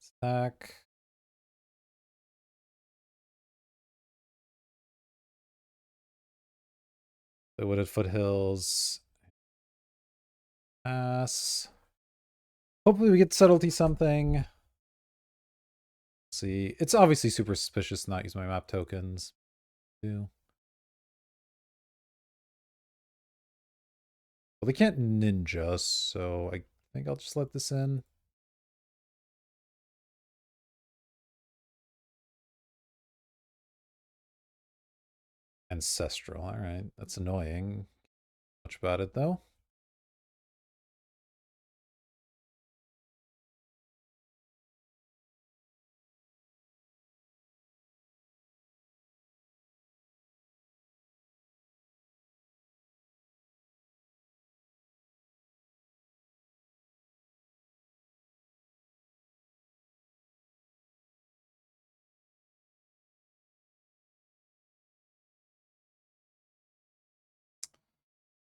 Stack. The Wooded Foothills. Pass. Hopefully we get Subtlety something. See, it's obviously super suspicious to not use my map tokens. Too. Well, they can't ninja, so I think I'll just let this in. Ancestral, alright. That's annoying. Much about it, though.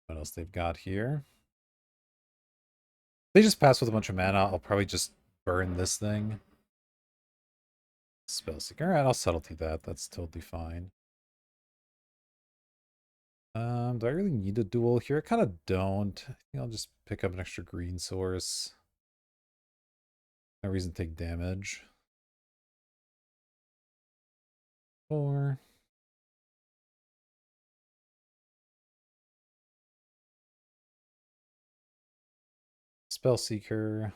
What else they've got here? They just pass with a bunch of mana. I'll probably just burn this thing. Spellseeker. Alright, I'll subtlety that. That's totally fine. Do I really need a duel here? I kind of don't. I think I'll just pick up an extra green source. No reason to take damage. 4. Spellseeker.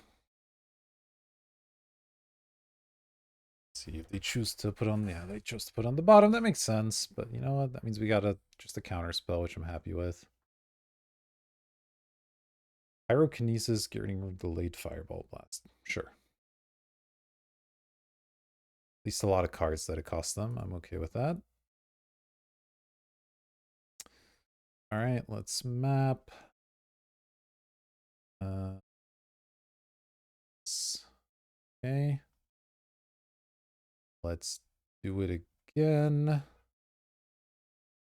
See if they choose to put on, yeah, they chose to put on the bottom. That makes sense, but you know what? That means we got just a counter spell, which I'm happy with. Pyrokinesis, getting rid of the late Fireball Blast. Sure. At least a lot of cards that it costs them. I'm okay with that. All right, let's map. Okay. Let's do it again. I'll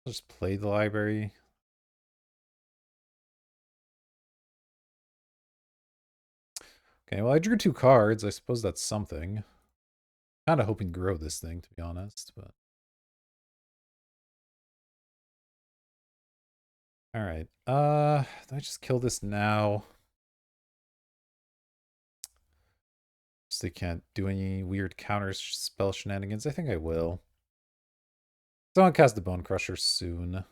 just play the library. Okay, well, I drew 2 cards. I suppose that's something. Kind of hoping to grow this thing, to be honest, but... Alright, do I just kill this now? So they can't do any weird counter spell shenanigans. I think I will. So I'll cast the Bone Crusher soon.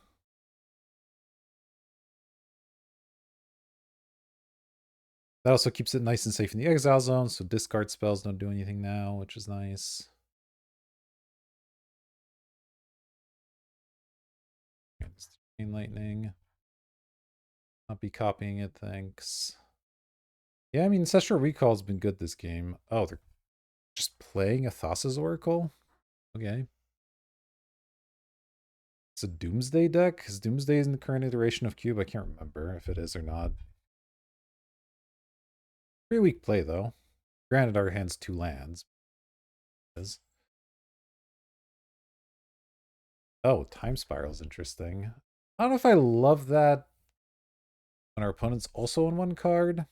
That also keeps it nice and safe in the exile zone, so discard spells don't do anything now, which is nice. Chain Lightning. Not be copying it, thanks. Yeah, I mean, Ancestral Recall's been good this game. Oh, they're just playing a Thassa's Oracle? Okay. It's a Doomsday deck? Is Doomsday in the current iteration of Cube? I can't remember if it is or not. Pretty weak play, though. Granted, our hand's 2 lands. Oh, Time Spiral's interesting. I don't know if I love that when our opponent's also on 1 card.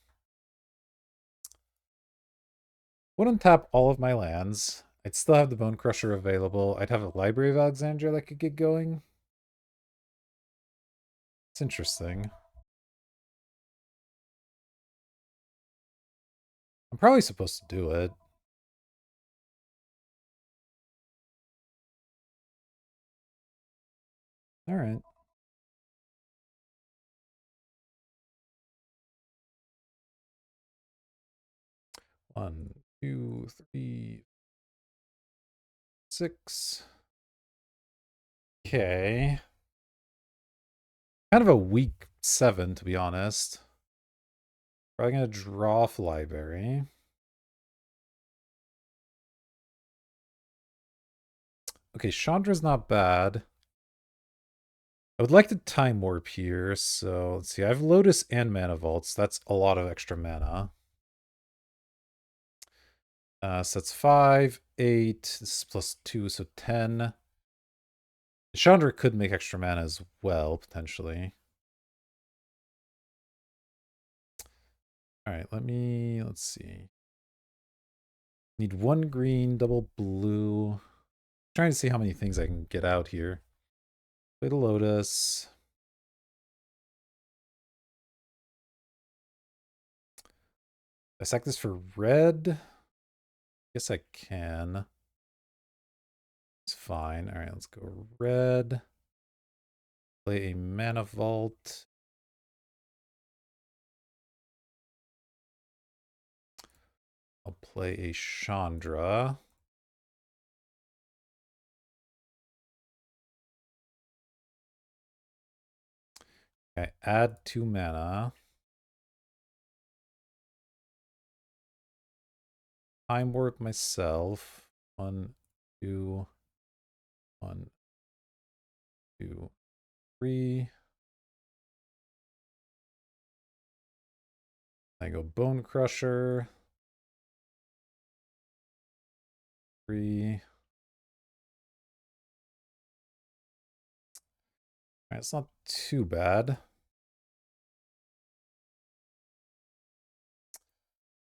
Would untap all of my lands. I'd still have the Bone Crusher available. I'd have a Library of Alexandria that could get going. It's interesting. I'm probably supposed to do it. All right. One, two, three, six. Okay. Kind of a weak 7, to be honest. Probably gonna draw off library. Okay, Chandra's not bad. I would like to Time Warp here, so let's see. I have Lotus and Mana Vaults. That's a lot of extra mana. So that's 5, 8. This is plus 2, so 10. Chandra could make extra mana as well, potentially. Alright, let's see. Need one green, double blue. Trying to see how many things I can get out here. Play the Lotus. I sack this for red. Guess I can. It's fine. Alright, let's go red. Play a Mana Vault. I'll play a Chandra. Okay, add 2 mana. Time Warp myself. 1, 2, 1, 2, 3. I go Bone Crusher. 3. Alright, it's not too bad.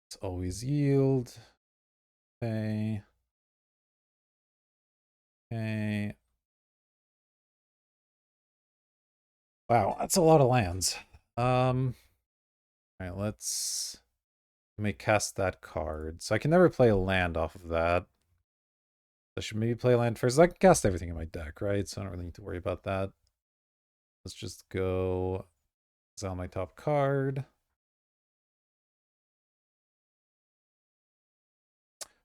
It's always yield. Okay. Okay. Wow, that's a lot of lands. Alright, let's make cast that card. So I can never play a land off of that. I should maybe play a land first. I can cast everything in my deck, right? So I don't really need to worry about that. Let's just go exile my top card.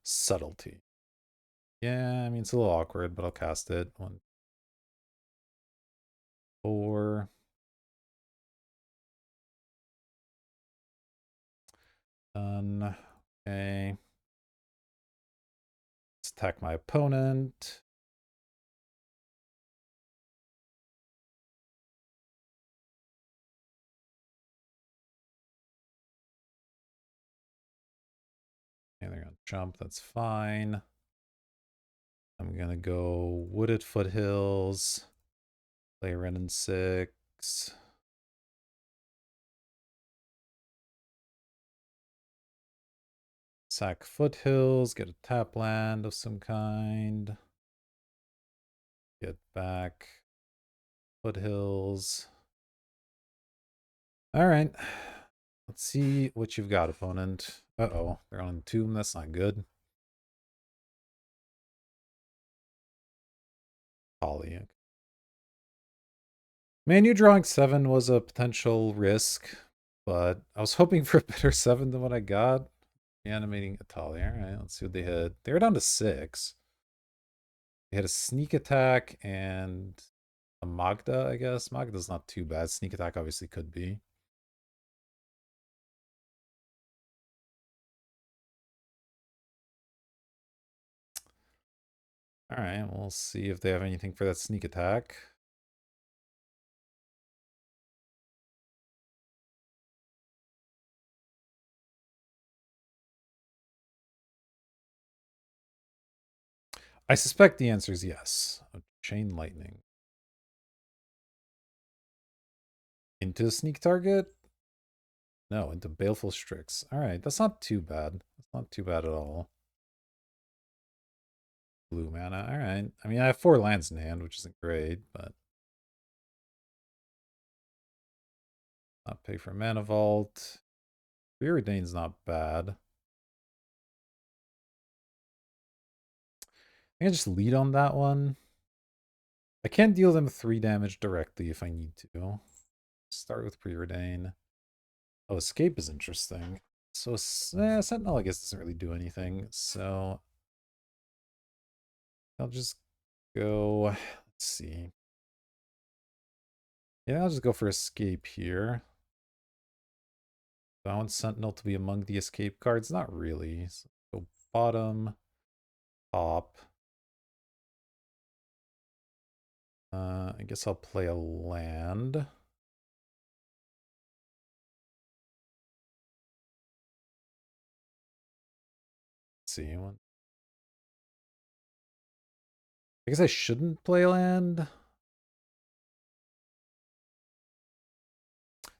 Subtlety. Yeah, I mean, it's a little awkward, but I'll cast it. 1, 4. Done. Okay. Let's attack my opponent. Okay, they're gonna jump. That's fine. I'm gonna go Wooded Foothills. Play Ren and 6. Sack Foothills. Get a tap land of some kind. Get back Foothills. All right. Let's see what you've got, opponent. Uh-oh, they're on Tomb. That's not good. Holly. Man, you drawing 7 was a potential risk, but I was hoping for a better 7 than what I got. Animating Italia. All right, let's see what they hit. They were down to 6. They had a sneak attack and a Magda, I guess. Magda's not too bad. Sneak attack obviously could be. All right, we'll see if they have anything for that sneak attack. I suspect the answer is yes. Chain lightning. Into a sneak target? No, into Baleful Strix. All right, that's not too bad. That's not too bad at all. blue mana. Alright. I mean, I have 4 lands in hand, which isn't great, but not pay for Mana Vault. Preordain's not bad. I can just lead on that one. I can deal them 3 damage directly if I need to. Start with Preordain. Oh, Escape is interesting. So, Sentinel, I guess, doesn't really do anything. So, I'll just go... Let's see. Yeah, I'll just go for Escape here. Do I want Sentinel to be among the Escape cards? Not really. So go bottom, top. I guess I'll play a land. Let's see. I guess I shouldn't play a land.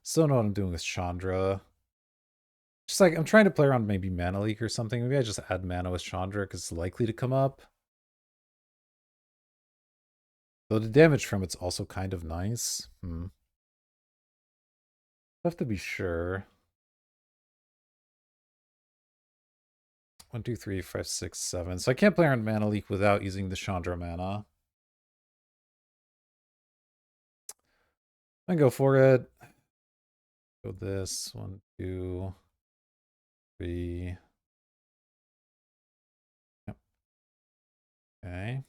Still don't know what I'm doing with Chandra. Just like, I'm trying to play around maybe Mana Leak or something. Maybe I just add mana with Chandra because it's likely to come up. Though the damage from it's also kind of nice. Have to be sure. 1, 2, 3, 5, 6, 7. So I can't play around Mana Leak without using the Chandra mana. I go for it. Go this 1, 2, 3. Yep. Okay.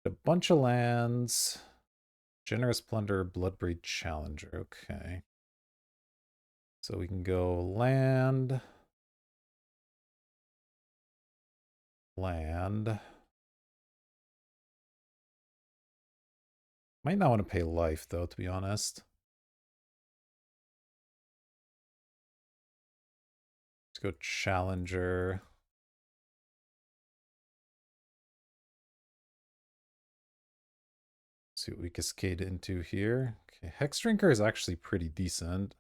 A bunch of lands. Generous Plunder, Bloodbraid Challenger. Okay. So we can go land. Land. Might not want to pay life, though, to be honest. Let's go Challenger. See what we cascade into here. Okay, Hex Drinker is actually pretty decent.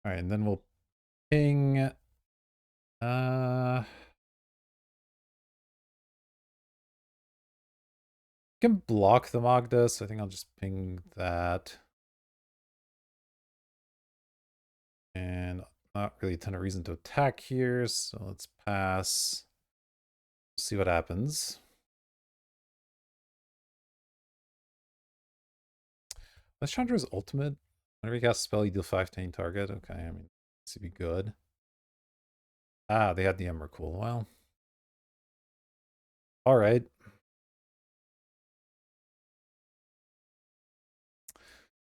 Alright, and then we'll ping... can block the Magda, so I think I'll just ping that. And not really a ton of reason to attack here, so let's pass. See what happens. That's Chandra's ultimate. Whenever you cast a spell, you deal 5 to any target. Okay, I mean, this would be good. Ah, they had the Emrakul. Well, alright.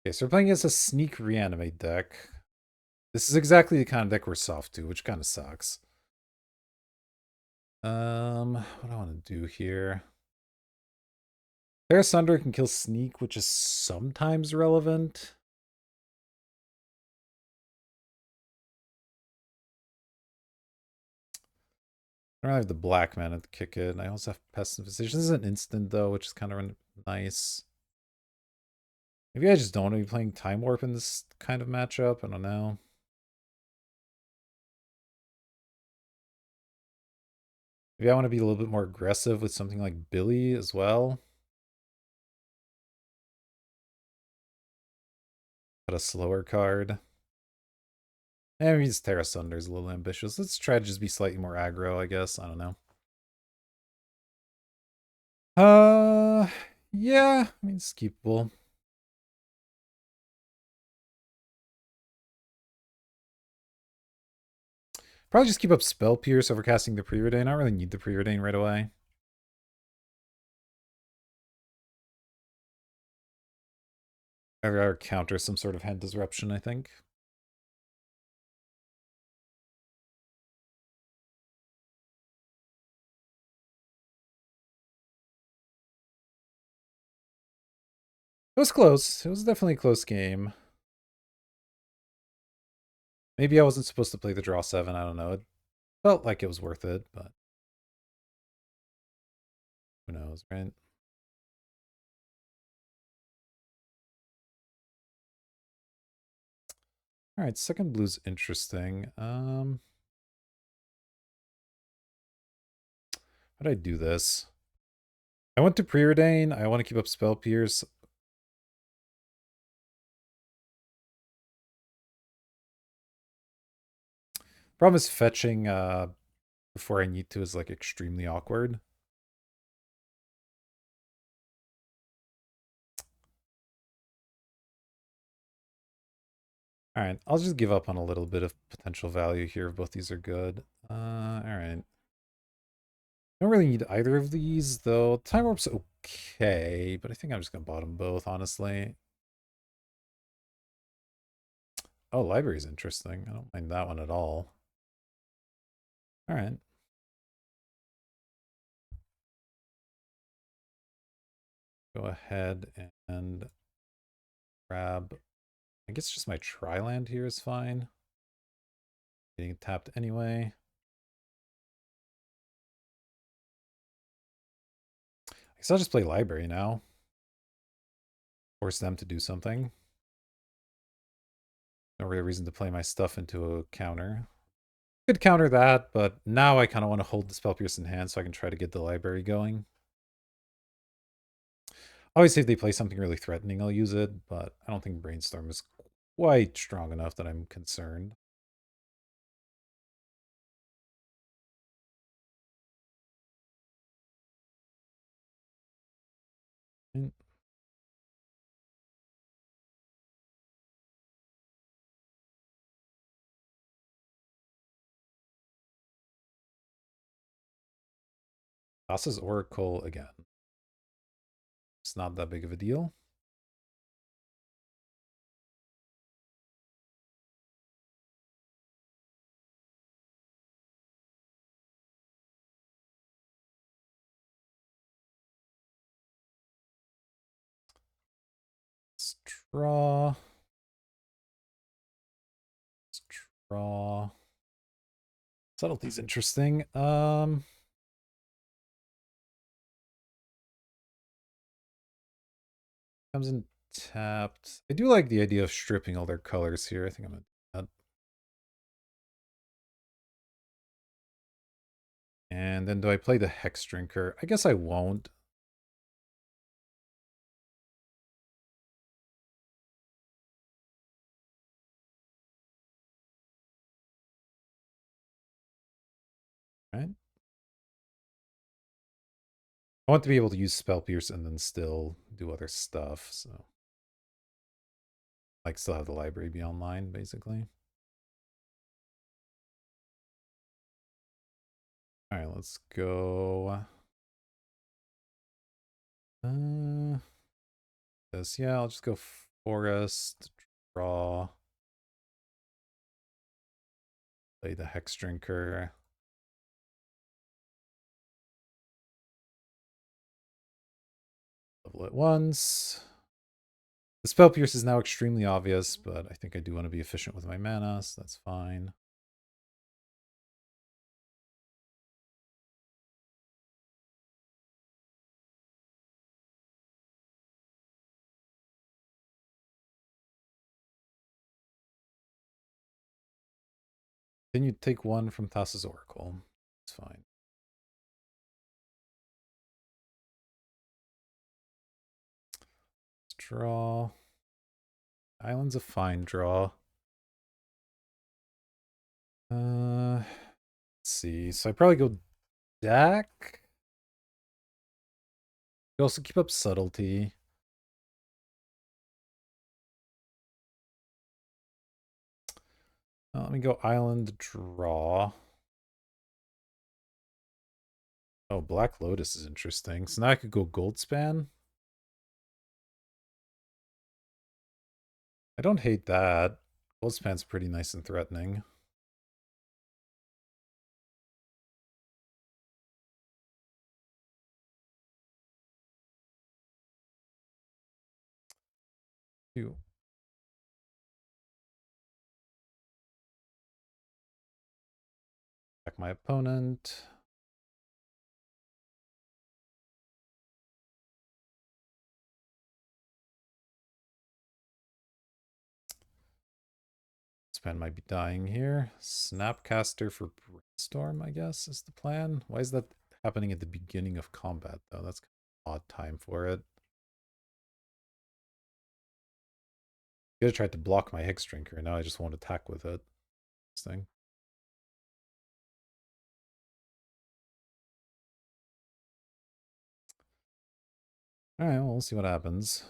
Okay, so we're playing against a Sneak Reanimate deck. This is exactly the kind of deck we're soft to, which kind of sucks. What do I want to do here? Terra Sunder can kill Sneak, which is sometimes relevant. I don't have the black mana to kick it. I also have Pest Infestation. This is an instant, though, which is kind of nice. Maybe I just don't want to be playing Time Warp in this kind of matchup. I don't know. Maybe I want to be a little bit more aggressive with something like Billy as well. Put a slower card. Maybe his Terra Sunder is a little ambitious. Let's try to just be slightly more aggro, I guess. I don't know. Yeah. I mean, it's keepable. Probably just keep up Spell Pierce over casting the Preordain. I don't really need the Preordain right away. Or counter some sort of Hand Disruption, I think. It was close. It was definitely a close game. Maybe I wasn't supposed to play the draw 7. I don't know. It felt like it was worth it, but who knows, right? All right, second blue's interesting. How did I do this? I went to Preordain. I want to keep up Spell Pierce. Problem is fetching before I need to is like extremely awkward. All right, I'll just give up on a little bit of potential value here. Both these are good. All right. Don't really need either of these, though. Time Warp's okay, but I think I'm just going to bottom both, honestly. Oh, Library's interesting. I don't mind that one at all. All right. Go ahead and grab... I guess just my Tri-land here is fine. Getting tapped anyway. I guess I'll just play Library now. Force them to do something. No real reason to play my stuff into a counter. Could counter that, but now I kind of want to hold the Spell Pierce in hand so I can try to get the Library going. Obviously, if they play something really threatening, I'll use it, but I don't think Brainstorm is quite strong enough that I'm concerned. Thassa's Oracle again. It's not that big of a deal. Let's draw. Let's draw. Subtlety's interesting. Comes in tapped. I do like the idea of stripping all their colors here. I think I'm gonna do that. And then do I play the Hex Drinker? I guess I won't. Right? I want to be able to use Spell Pierce and then still do other stuff, so like still have the library be online, basically. Alright, let's go. This, yeah, I'll just go Forest, draw, play the Hex Drinker. Level it once. The Spell Pierce is now extremely obvious, but I think I do want to be efficient with my mana, so that's fine. Then you take one from Thassa's Oracle. It's fine. Let's draw. Island's a fine draw. Let's see. So I probably go deck. You also keep up subtlety. Let me go island draw. Oh, Black Lotus is interesting. So now I could go Goldspan. I don't hate that. Goldspan's pretty nice and threatening. Two. Back my opponent. Span might be dying here. Snapcaster for Brainstorm, I guess, is the plan. Why is that happening at the beginning of combat, though? That's kind of odd time for it. Could have tried to block my Hex Drinker, and now I just won't attack with it. This thing. Alright, well, we'll see what happens.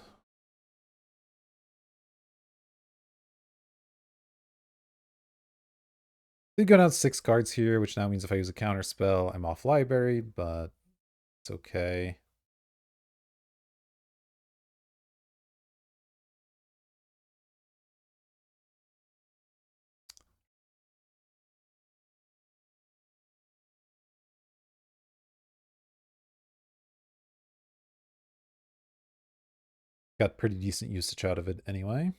Did go down 6 cards here, which now means if I use a counter spell, I'm off library, but it's okay. Got pretty decent usage out of it anyway.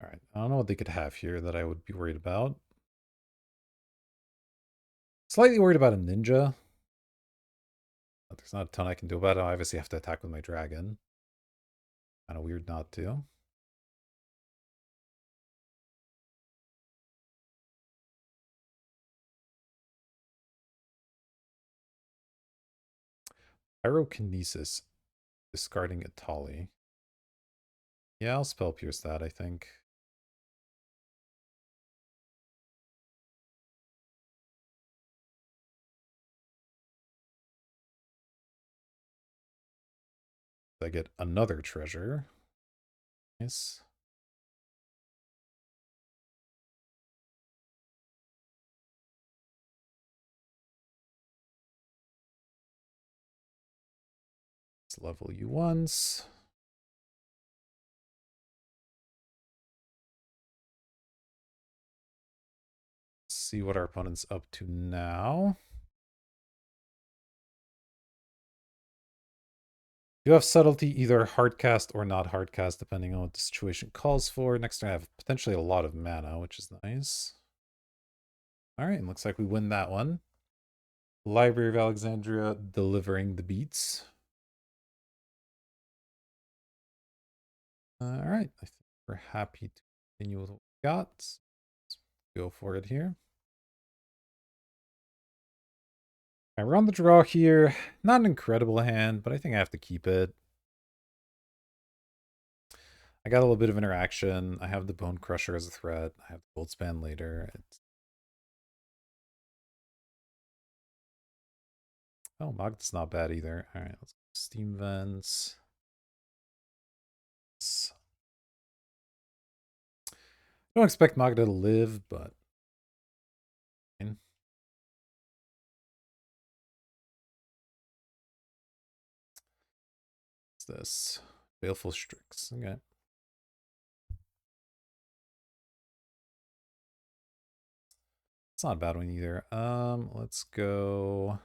Alright, I don't know what they could have here that I would be worried about. Slightly worried about a ninja. But there's not a ton I can do about it. I obviously have to attack with my dragon. Kind of weird not to. Pyrokinesis. Discarding a Tali. Yeah, I'll spell pierce that, I think. I get another treasure. Nice. Let's level you once. Let's see what our opponent's up to now. You have subtlety, either hardcast or not hardcast, depending on what the situation calls for. Next turn I have potentially a lot of mana, which is nice. Alright, looks like we win that one. Library of Alexandria delivering the beats. Alright, I think we're happy to continue with what we got. Let's go for it here. I run the draw here. Not an incredible hand, but I think I have to keep it. I got a little bit of interaction. I have the Bone Crusher as a threat. I have the Gold Span later. Oh, Magda's not bad either. All right, let's go Steam Vents. Don't expect Magda to live, but what's this? Baleful Strix. Okay. It's not a bad one either. Let's go.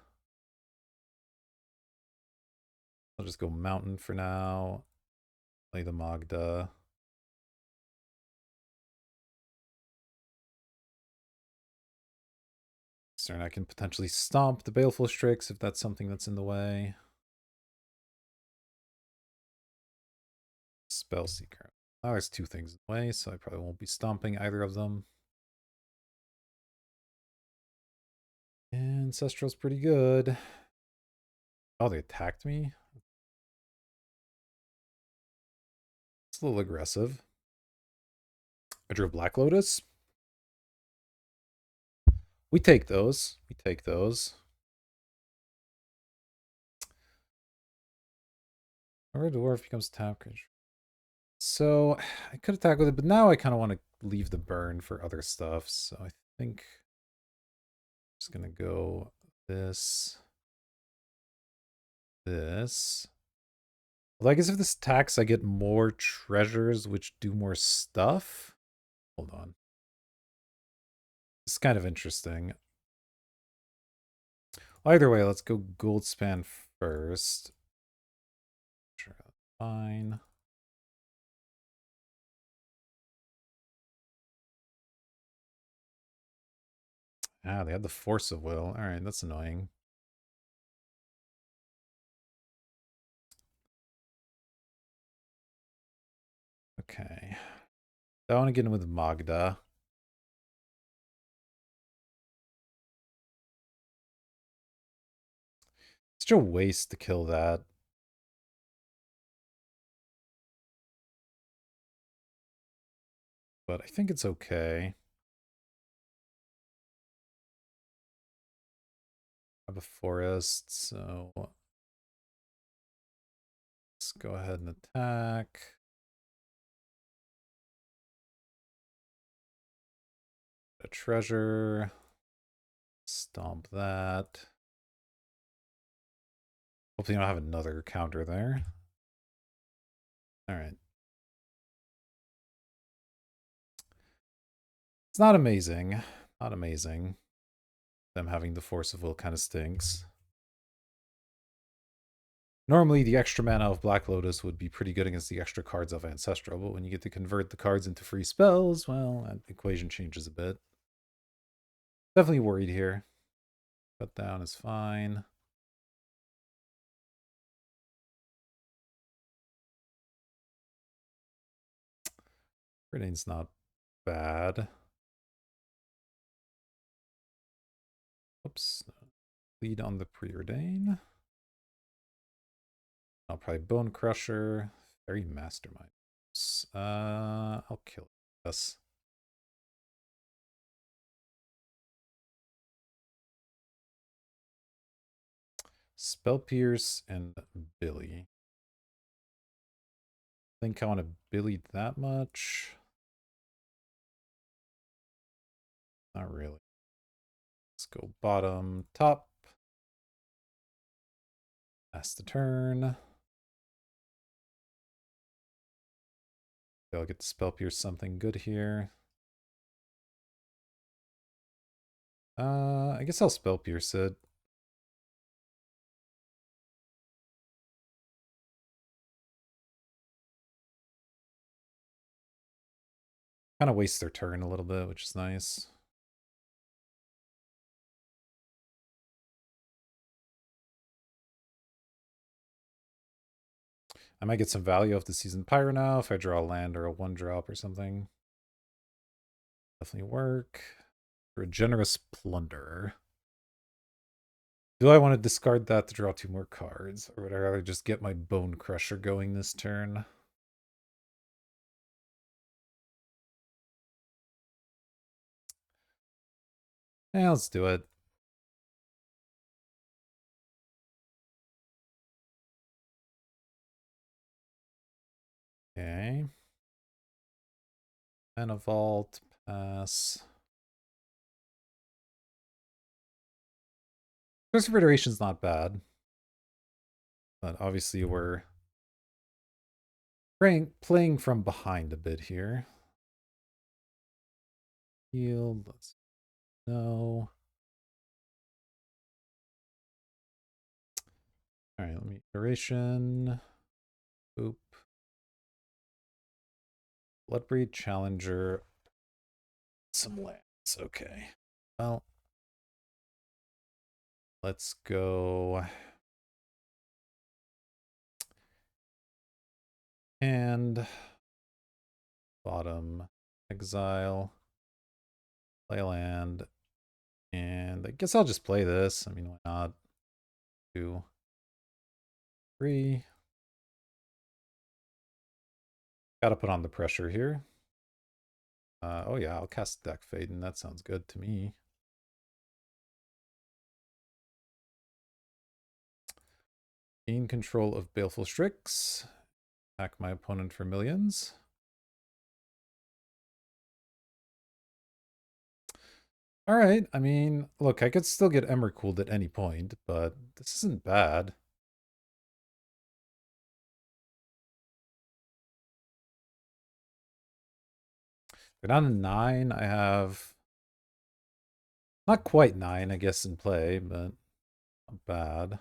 I'll just go Mountain for now. Play the Magda. Turn I can potentially stomp the Baleful Strix if that's something that's in the way. Spellseeker. Oh, there's 2 things in the way, so I probably won't be stomping either of them. Ancestral's pretty good. Oh, they attacked me? It's a little aggressive. I drew a Black Lotus. We take those. We take those. Or Dwarf becomes tap creature. So I could attack with it, but now I kind of want to leave the burn for other stuff. So I think I'm just going to go this. Well, I guess if this attacks, I get more treasures, which do more stuff. Hold on. It's kind of interesting. Either way, let's go Gold Span first. Sure, fine. Ah, they had the Force of Will. All right, that's annoying. Okay. I want to get in with Magda. Such a waste to kill that. But I think it's okay. I have a forest, so let's go ahead and attack. A treasure. Stomp that. Hopefully you don't have another counter there. Alright. It's not amazing. Not amazing. Them having the Force of Will kind of stinks. Normally, the extra mana of Black Lotus would be pretty good against the extra cards of Ancestral, but when you get to convert the cards into free spells, well, that equation changes a bit. Definitely worried here. Cut down is fine. Preordain's not bad. Oops. Lead on the Preordain. I'll probably Bone Crusher. Very Mastermind. I'll kill this. Spell Pierce and Billy. Think I want to Billy that much. Not really. Let's go bottom, top. That's the turn. I'll get the Spell Pierce something good here. I guess I'll Spell Pierce it. Kind of waste their turn a little bit, which is nice. I might get some value off the Seasoned Pyro now if I draw a land or a 1-drop or something. Definitely work. For a Generous Plunderer. Do I want to discard that to draw 2 more cards? Or would I rather just get my Bone Crusher going this turn? Yeah, let's do it. Okay. And a Vault. Pass. Curse Iteration's not bad. But obviously we're playing from behind a bit here. Healed. Let's no. All right, let me iteration. Boop. Bloodbraid Challenger. Some lands. Okay. Well, let's go. And bottom exile. Play land. And I guess I'll just play this. I mean, why not? 2, 3. Gotta put on the pressure here. Oh yeah, I'll cast Deck Fade, and that sounds good to me. Gain control of Baleful Strix. Attack my opponent for millions. Alright, I mean, look, I could still get Emmercooled at any point, but this isn't bad. They're down to 9. I have not quite 9, I guess, in play, but not bad.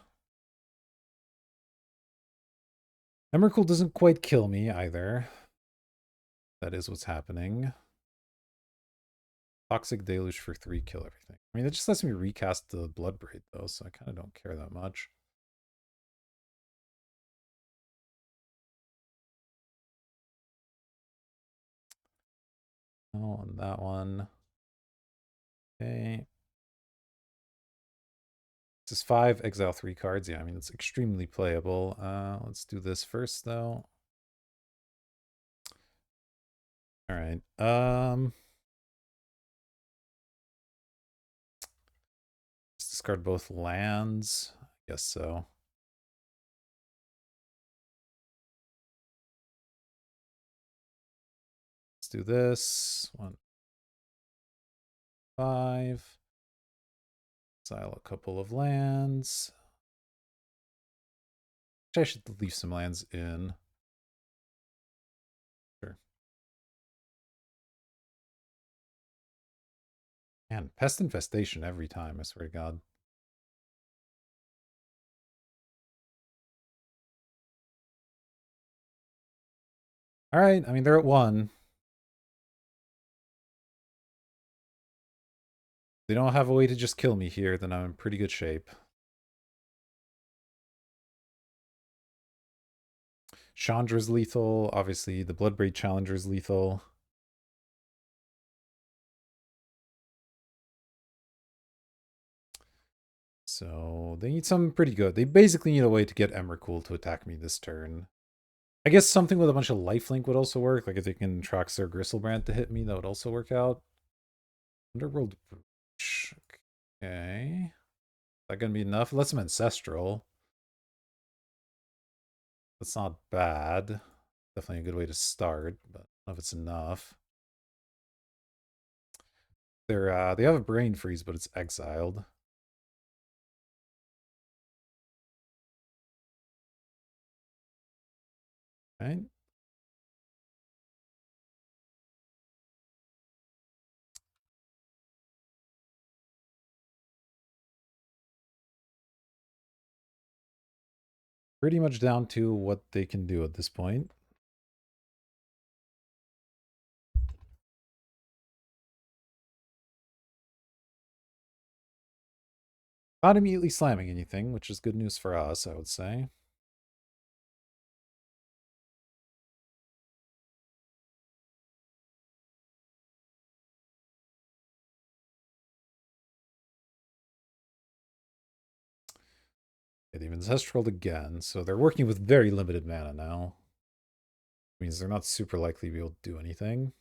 Emmercool doesn't quite kill me either. That is what's happening. Toxic Deluge for 3, kill everything. I mean, it just lets me recast the Bloodbraid, though, so I kind of don't care that much. Oh, on that one. Okay. This is 5, exile 3 cards. Yeah, I mean, it's extremely playable. Let's do this first, though. All right. Let's discard both lands. I guess so. Let's do this. 1, 5. Exile a couple of lands. Actually, I should leave some lands in. Sure. Man, Pest Infestation every time, I swear to God. All right, I mean, they're at 1. They don't have a way to just kill me here, then I'm in pretty good shape. Chandra's lethal. Obviously, the Bloodbraid Challenger is lethal. So they need something pretty good. They basically need a way to get Emrakul to attack me this turn. I guess something with a bunch of lifelink would also work. Like if they can Trox their Gristlebrand to hit me, that would also work out. Underworld Breach. Okay. Is that going to be enough? Let some Ancestral. That's not bad. Definitely a good way to start, but I don't know if it's enough. They have a Brain Freeze, but it's exiled. Right? Pretty much down to what they can do at this point. Not immediately slamming anything, which is good news for us, I would say. Yeah, they've Ancestraled again, so they're working with very limited mana now. Means they're not super likely to be able to do anything.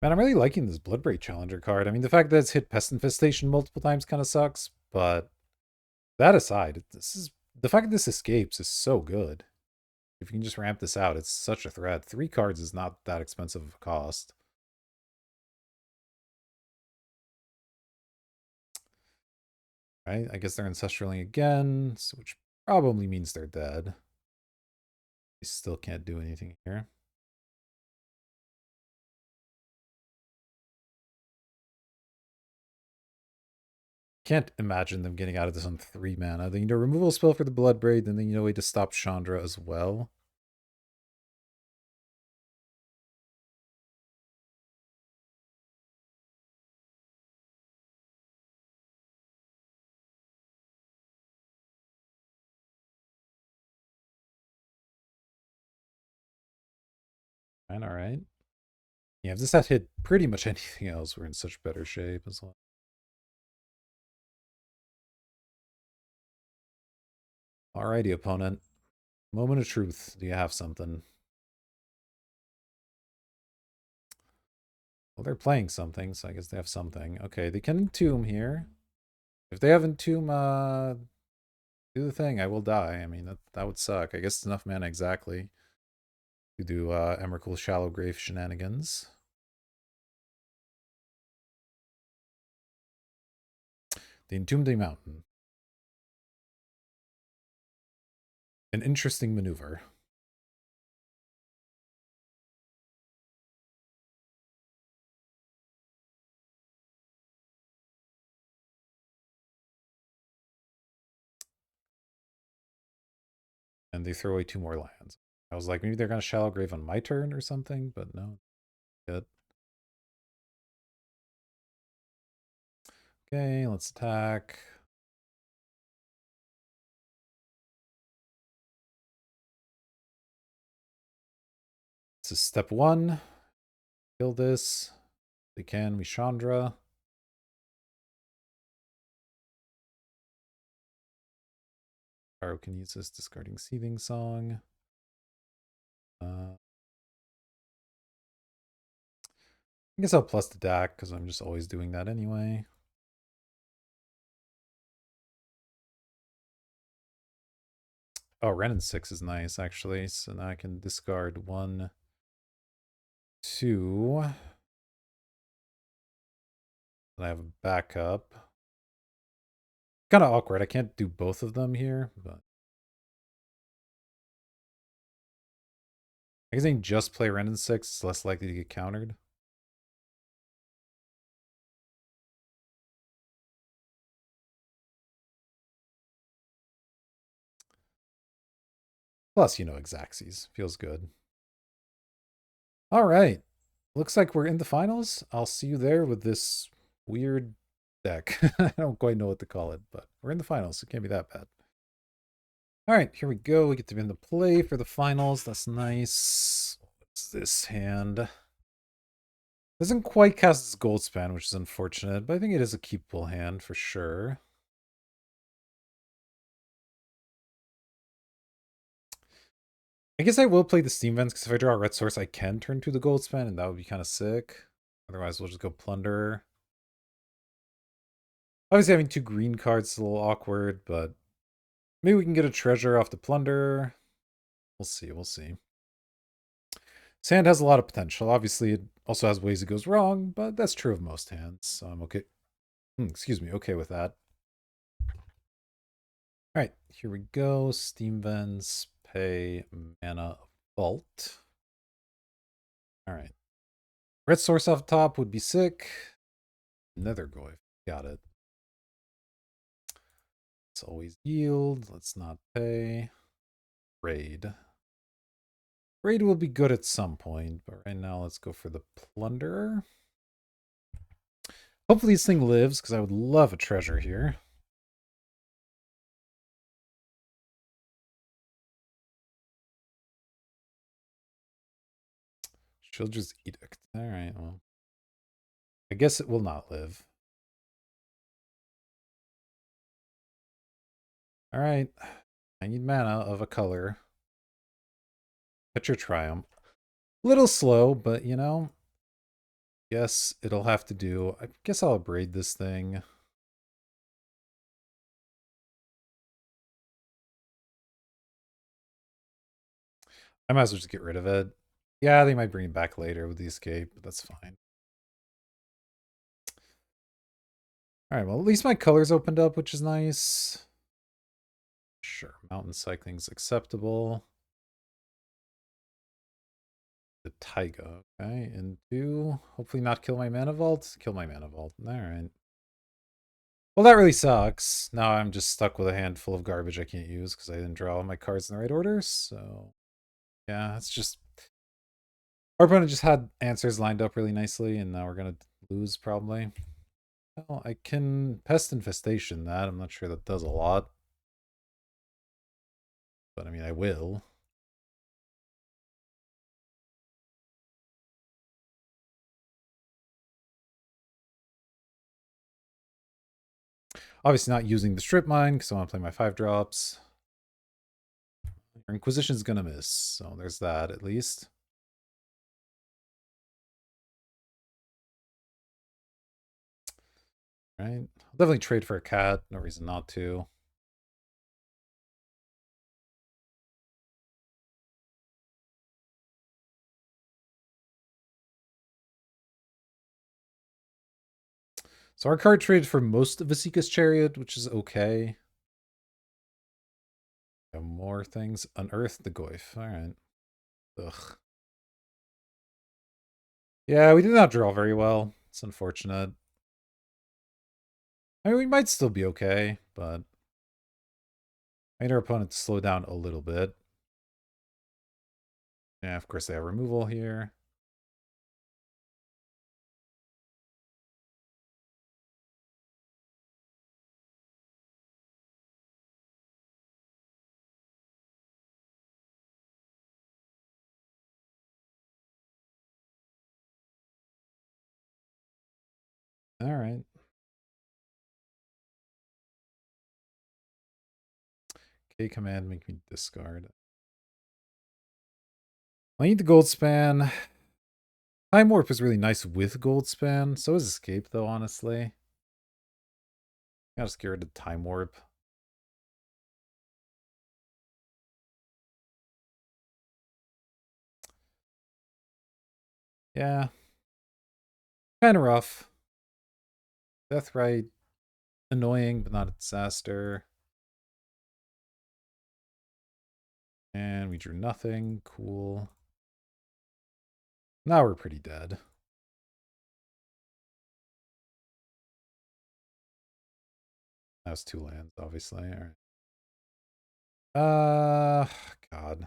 Man, I'm really liking this Bloodbraid Challenger card. I mean, the fact that it's hit Pest Infestation multiple times kind of sucks, but that aside, the fact that this escapes is so good. If you can just ramp this out, it's such a threat. 3 cards is not that expensive of a cost. Right? I guess they're Ancestraling again, which probably means they're dead. They still can't do anything here. Can't imagine them getting out of this on 3 mana. They need a removal spell for the Bloodbraid, then they need a way to stop Chandra as well. Fine, alright. Yeah, if this had hit pretty much anything else, we're in such better shape as well. Alrighty, opponent. Moment of truth. Do you have something? Well, they're playing something, so I guess they have something. Okay, they can entomb here. If they have entomb, do the thing. I will die. I mean, that would suck. I guess it's enough mana exactly to do Emrakul Shallow Grave shenanigans. The Entombed Mountain. An interesting maneuver. And they throw away 2 more lands. I was like, maybe they're going to Shallow Grave on my turn or something, but no. Good. Okay, let's attack. This this is step 1. Kill this. If we can, we Chandra. Caro can use this, discarding Seething Song. I guess I'll plus the DAC, because I'm just always doing that anyway. Oh, Renin 6 is nice, actually. So now I can discard 1, 2. And I have a backup. Kind of awkward. I can't do both of them here, but I guess I can just play Renin 6. It's less likely to get countered. Plus, you know, Xaxes. Feels good. All right. Looks like we're in the finals. I'll see you there with this weird deck. I don't quite know what to call it, but we're in the finals. It can't be that bad. All right, here we go. We get to be in the play for the finals. That's nice. What's this hand? Doesn't quite cast its gold span, which is unfortunate, but I think it is a keepable hand for sure. I guess I will play the Steam Vents, because if I draw a red source, I can turn to the gold span, and that would be kind of sick. Otherwise, we'll just go Plunder. Obviously, having 2 green cards is a little awkward, but maybe we can get a treasure off the Plunder. We'll see, we'll see. Sand has a lot of potential. Obviously, it also has ways it goes wrong, but that's true of most hands, so I'm okay. Excuse me, okay with that. All right, here we go. Steam Vents, pay, mana, vault. All right. Red source off the top would be sick. Nethergoyf, got it. Let's always yield. Let's not pay. Raid. Raid will be good at some point, but right now let's go for the Plunderer. Hopefully this thing lives, because I would love a treasure here. Children's Edict. Alright, well. I guess it will not live. Alright. I need mana of a color. Petra Triumph. Little slow, but you know. Guess it'll have to do. I guess I'll braid this thing. I might as well just get rid of it. Yeah, they might bring it back later with the escape, but that's fine. Alright, well, at least my colors opened up, which is nice. Sure, mountain cycling's acceptable. The Taiga, okay, and 2. Hopefully not kill my mana vault. Kill my mana vault. Alright. Well, that really sucks. Now I'm just stuck with a handful of garbage I can't use because I didn't draw all my cards in the right order, so yeah, it's just... Our opponent just had answers lined up really nicely, and now we're gonna lose, probably. Well, I can Pest Infestation that. I'm not sure that does a lot. But I mean, I will. Obviously not using the Strip Mine, because I want to play my 5 drops. Your Inquisition's gonna miss, so there's that, at least. Right? I'll definitely trade for a cat. No reason not to. So our card traded for most of Vasika's Chariot, which is okay. More things. Unearth the Goyf. Alright. Ugh. Yeah, we did not draw very well. It's unfortunate. I mean, we might still be okay, but I need our opponent to slow down a little bit. Yeah, of course they have removal here. All right. K command make me discard. I need the gold span. Time warp is really nice with gold span. So is escape though, honestly. I gotta get rid of time warp. Yeah. Kind of rough. Deathrite, annoying, but not a disaster. And we drew nothing. Cool. Now we're pretty dead. That was 2 lands, obviously. All right. God.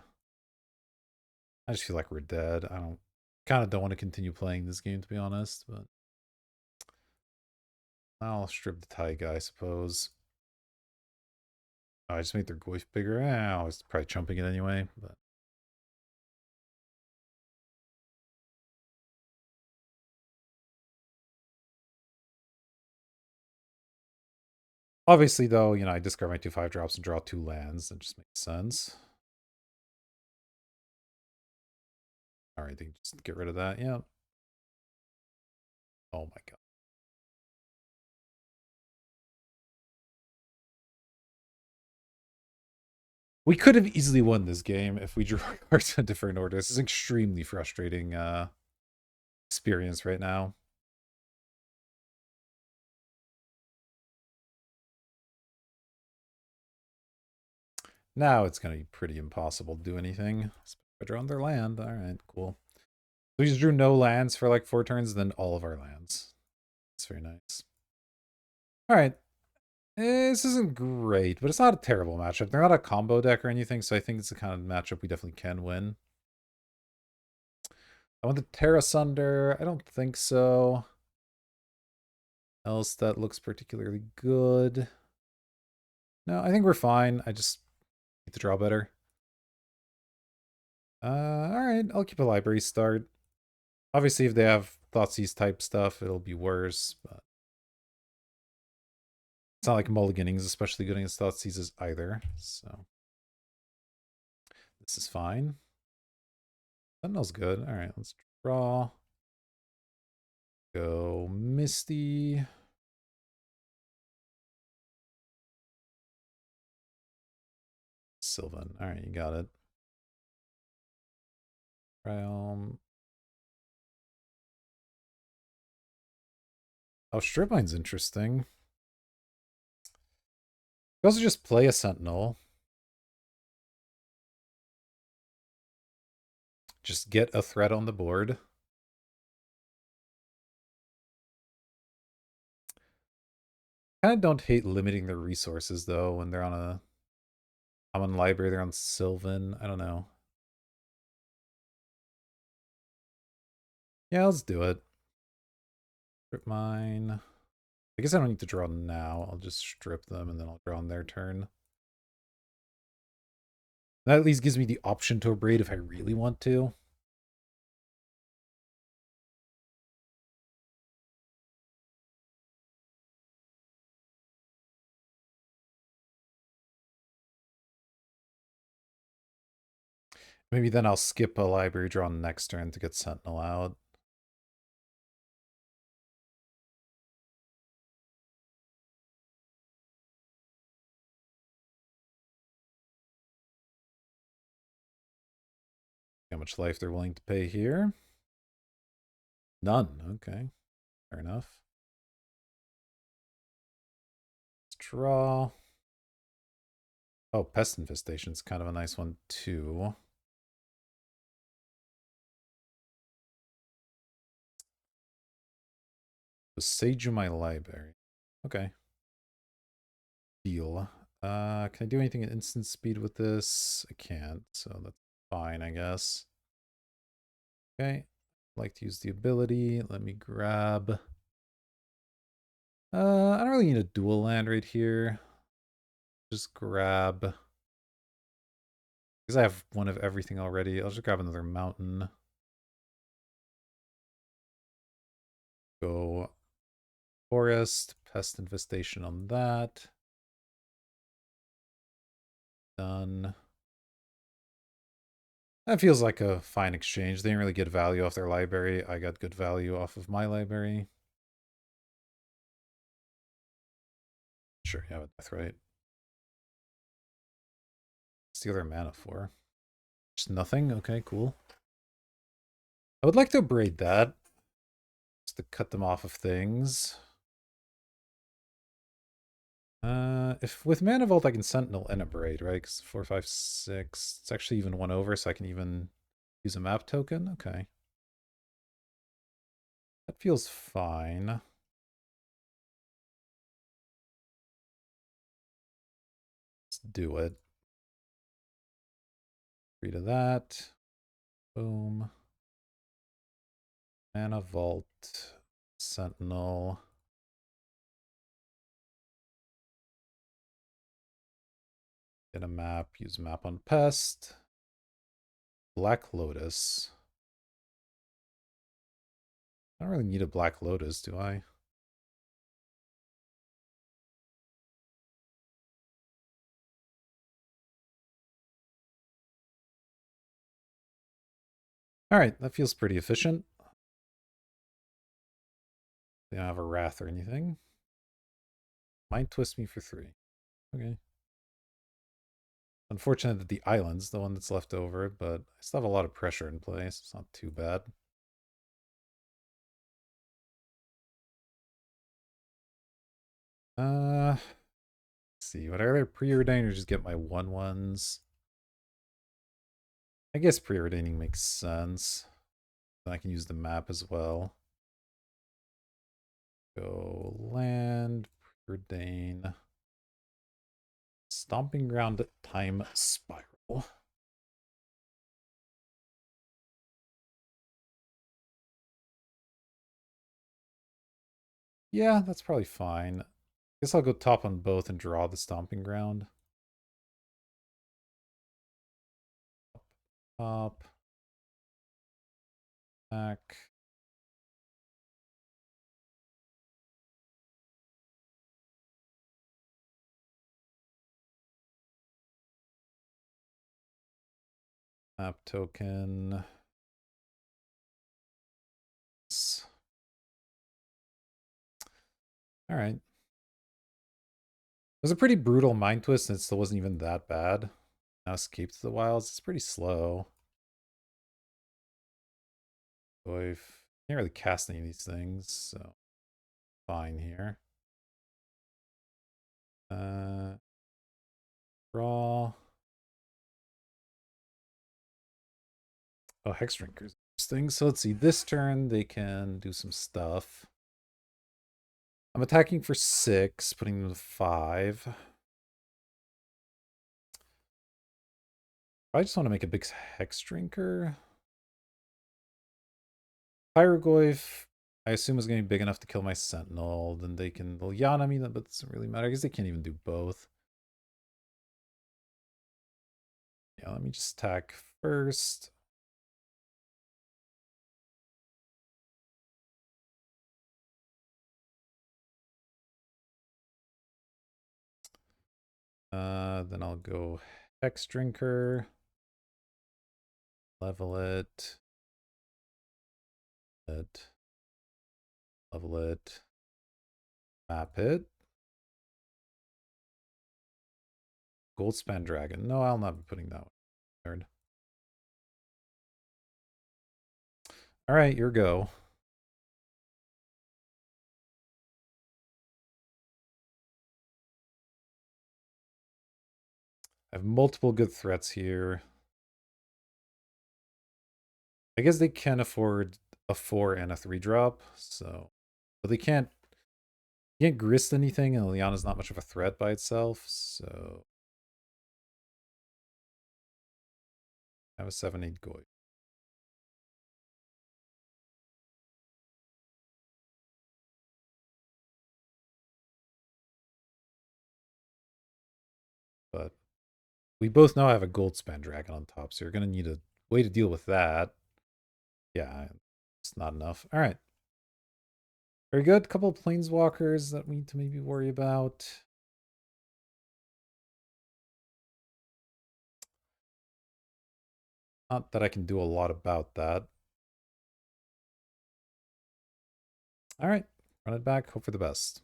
I just feel like we're dead. I don't kind of don't want to continue playing this game, to be honest, but I'll strip the Taiga, I suppose. Oh, I just made their Goyf bigger. I was probably chumping it anyway, but obviously, though, I discard my 2/5 drops and draw 2 lands. That just makes sense. All right, just get rid of that. Yeah. Oh my god. We could have easily won this game if we drew our cards in different order. This is an extremely frustrating experience right now. Now it's going to be pretty impossible to do anything. I draw on their land. All right, cool. So we just drew no lands for like 4 turns, then all of our lands. It's very nice. All right. This isn't great, but it's not a terrible matchup. They're not a combo deck or anything, so I think it's the kind of matchup we definitely can win. I want the Terra Sunder. I don't think so. Else that looks particularly good. No, I think we're fine. I just need to draw better. Alright, I'll keep a library start. Obviously, if they have Thoughtseize type stuff, it'll be worse, but it's not like Mulliganing's especially good against Thoughtseizes either, so this is fine. Sentinel's good. Alright, let's draw. Go Misty. Sylvan. Alright, you got it. Realm. Oh, Strip Mine's interesting. You also just play a Sentinel. Just get a threat on the board. Kind of don't hate limiting their resources, though, when they're on a common library. They're on Sylvan. I don't know. Yeah, let's do it. Strip mine. I guess I don't need to draw now. I'll just strip them, and then I'll draw on their turn. That at least gives me the option to abrade if I really want to. Maybe then I'll skip a library draw next turn to get Sentinel out. How much life they're willing to pay here? None. Okay. Fair enough. Let's draw. Oh, Pest Infestation's kind of a nice one, too. Sage my library. Okay. Deal. Can I do anything at instant speed with this? I can't, so that's fine, I guess. Okay. Like to use the ability. Let me grab. I don't really need a dual land right here. Just grab. Because I have one of everything already. I'll just grab another mountain. Go Forest, pest infestation on that. Done. That feels like a fine exchange. They didn't really get value off their library. I got good value off of my library. Sure, yeah, that's right. Steal their mana for. Just nothing? Okay, cool. I would like to braid that. Just to cut them off of things. If with Mana Vault I can Sentinel and a Braid, right? Because 4, 5, 6. It's actually even one over, so I can even use a map token. Okay. That feels fine. Let's do it. 3 to that. Boom. Mana Vault. Sentinel. Get a map. Use map on Pest. Black Lotus. I don't really need a Black Lotus, do I? Alright, that feels pretty efficient. They don't have a Wrath or anything. Mind Twist me for 3. Okay. Unfortunate that the island's the one that's left over, but I still have a lot of pressure in place. It's not too bad. Let's see. Would I rather preordain or just get my 1/1s? I guess preordaining makes sense. Then I can use the map as well. Go land, preordain. Stomping Ground Time Spiral. Yeah, that's probably fine. Guess I'll go top on both and draw the Stomping Ground. Top. Back. Map token. All right. It was a pretty brutal mind twist, and it still wasn't even that bad. Now Escape to the Wilds. It's pretty slow. So I can't really cast any of these things, so fine here. Draw. Oh, Hex Drinkers. Interesting. So let's see. This turn they can do some stuff. I'm attacking for 6, putting them to 5. I just want to make a big Hex Drinker. Pyrogoyf, I assume is going to be big enough to kill my Sentinel. Then they can Yana me, but it doesn't really matter. I guess they can't even do both. Yeah, let me just attack first. Then I'll go Hex Drinker. Level it. Level it. Map it. Goldspan Dragon. No, I'll not be putting that one. Third. All right, your go. I have multiple good threats here. I guess they can afford a 4 and a 3 drop, so but they can't grist anything, and Liana's not much of a threat by itself, so I have a 7/8 Goy. But we both know I have a Goldspan Dragon on top, so you're gonna need a way to deal with that. Yeah, it's not enough. All right. Very good. Couple of planeswalkers that we need to maybe worry about. Not that I can do a lot about that. All right, run it back. Hope for the best.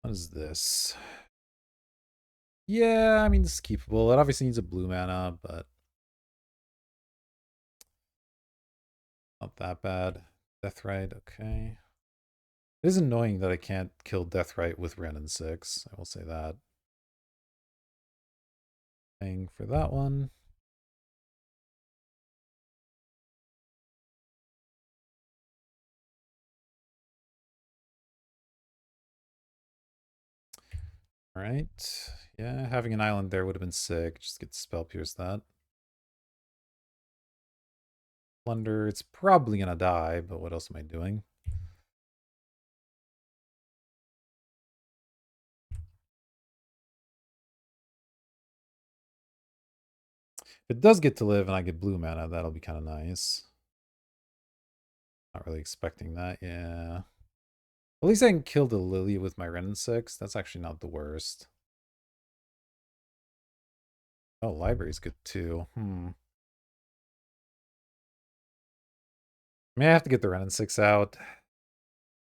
What is this? Yeah, I mean, this is keepable. It obviously needs a blue mana, but not that bad. Deathrite, okay. It is annoying that I can't kill Deathrite with Ren and 6. I will say that. Paying for that one. Alright. Yeah, having an island there would have been sick. Just get Spell Pierce that. Plunder, it's probably gonna die, but what else am I doing? If it does get to live and I get blue mana, that'll be kind of nice. Not really expecting that, yeah. At least I can kill the Lily with my Ren and 6. That's actually not the worst. Oh, library's good too. I may have to get the Ren and 6 out.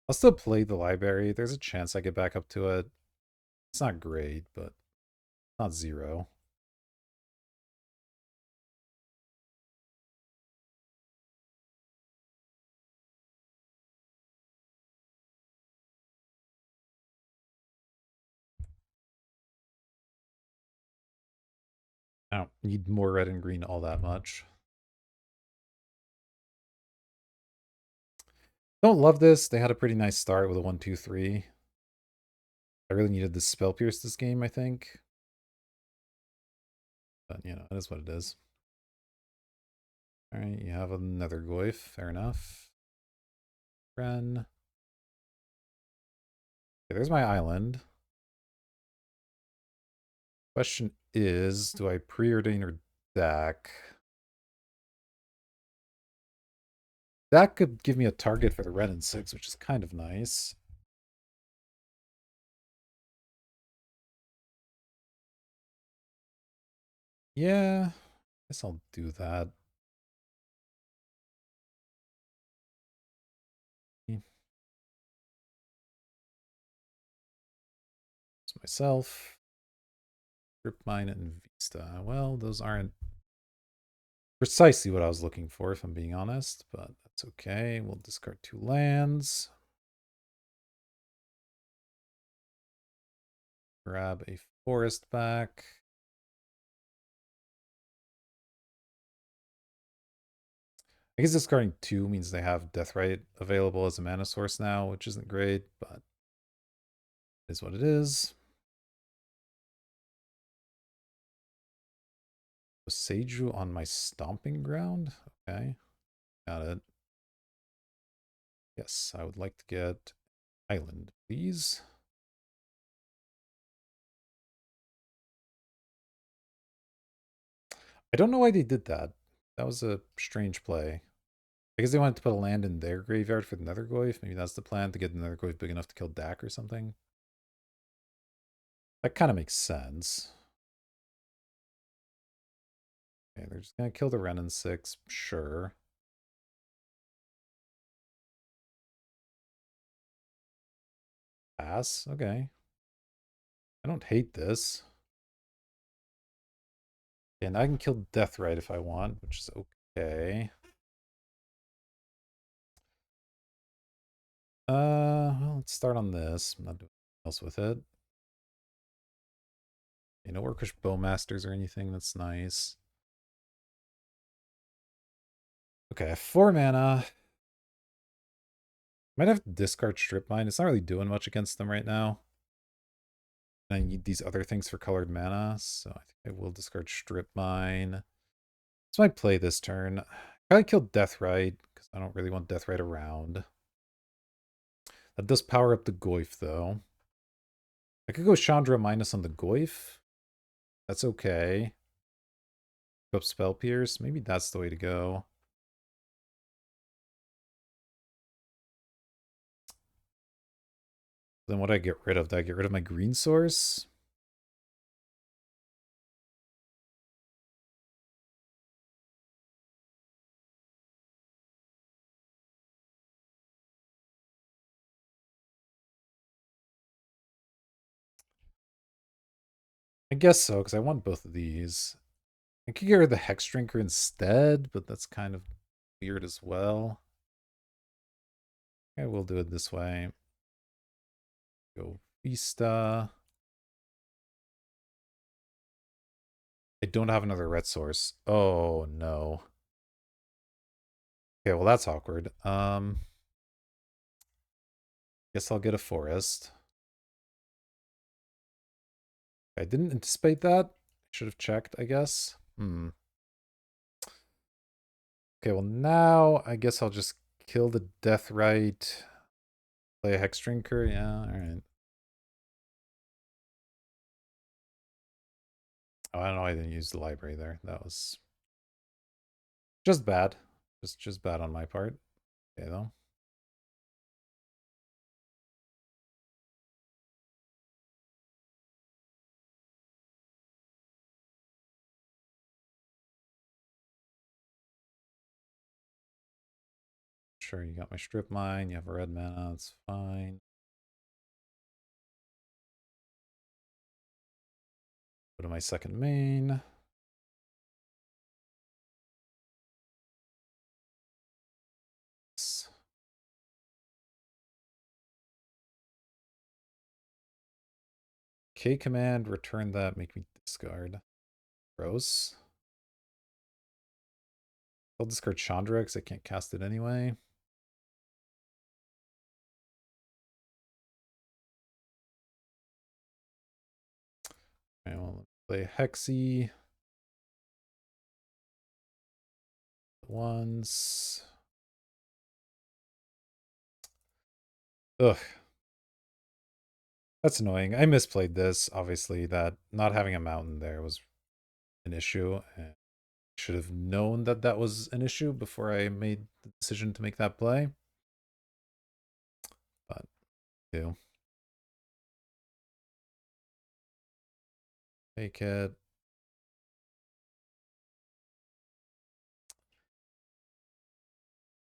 I'll still play the library. There's a chance I get back up to it. It's not great, but not zero. I don't need more red and green all that much. Don't love this. They had a pretty nice start with a 1-2-3. I really needed this Spell Pierce this game, I think. But, you know, it is what it is. Alright, you have another Goyf. Fair enough. Ren. Okay, there's my island. Question is, do I preordain or DAC? That could give me a target for the Ren and 6, which is kind of nice. Yeah, guess I'll do that. It's myself. Grip Mine and Vista. Well, those aren't precisely what I was looking for, if I'm being honest, but that's okay. We'll discard 2 lands. Grab a forest back. I guess discarding 2 means they have Deathrite available as a mana source now, which isn't great, but it is what it is. Seiju on my stomping ground? Okay, got it. Yes, I would like to get island, please. I don't know why they did that. That was a strange play. I guess they wanted to put a land in their graveyard for the Nether Goyf. Maybe that's the plan, to get the Nether Goyf big enough to kill Dak or something. That kind of makes sense. Okay, they're just going to kill the Ren and 6. Sure. Pass. Okay. I don't hate this. And I can kill Deathrite if I want, which is okay. Well, let's start on this. I'm not doing anything else with it. No Orcish Bowmasters or anything. That's nice. Okay, I have 4 mana. Might have to discard Strip Mine. It's not really doing much against them right now. I need these other things for colored mana, so I think I will discard Strip Mine. This might play this turn. Probably kill Deathrite, because I don't really want Deathrite around. That does power up the Goyf, though. I could go Chandra minus on the Goyf. That's okay. Up spell pierce. Maybe that's the way to go. Then what do I get rid of? Do I get rid of my green source? I guess so, because I want both of these. I could get rid of the Hex Drinker instead, but that's kind of weird as well. Okay, we'll do it this way. Go Vista. I don't have another red source. Oh no. Okay, well that's awkward. Guess I'll get a forest. I didn't anticipate that. Should have checked, I guess. Okay, well now I guess I'll just kill the Deathrite. Play a Hex Drinker. Yeah, alright. Oh, I don't know why I didn't use the library there. That was just bad. Just bad on my part. Okay, though. Sure, you got my strip mine. You have a red mana. It's fine. Go to my second main. K command, return that, make me discard. Gross. I'll discard Chandra because I can't cast it anyway. Okay, well, play Hexy. Once. Ugh. That's annoying. I misplayed this, obviously, that not having a mountain there was an issue. And should have known that that was an issue before I made the decision to make that play. But, do. Take it.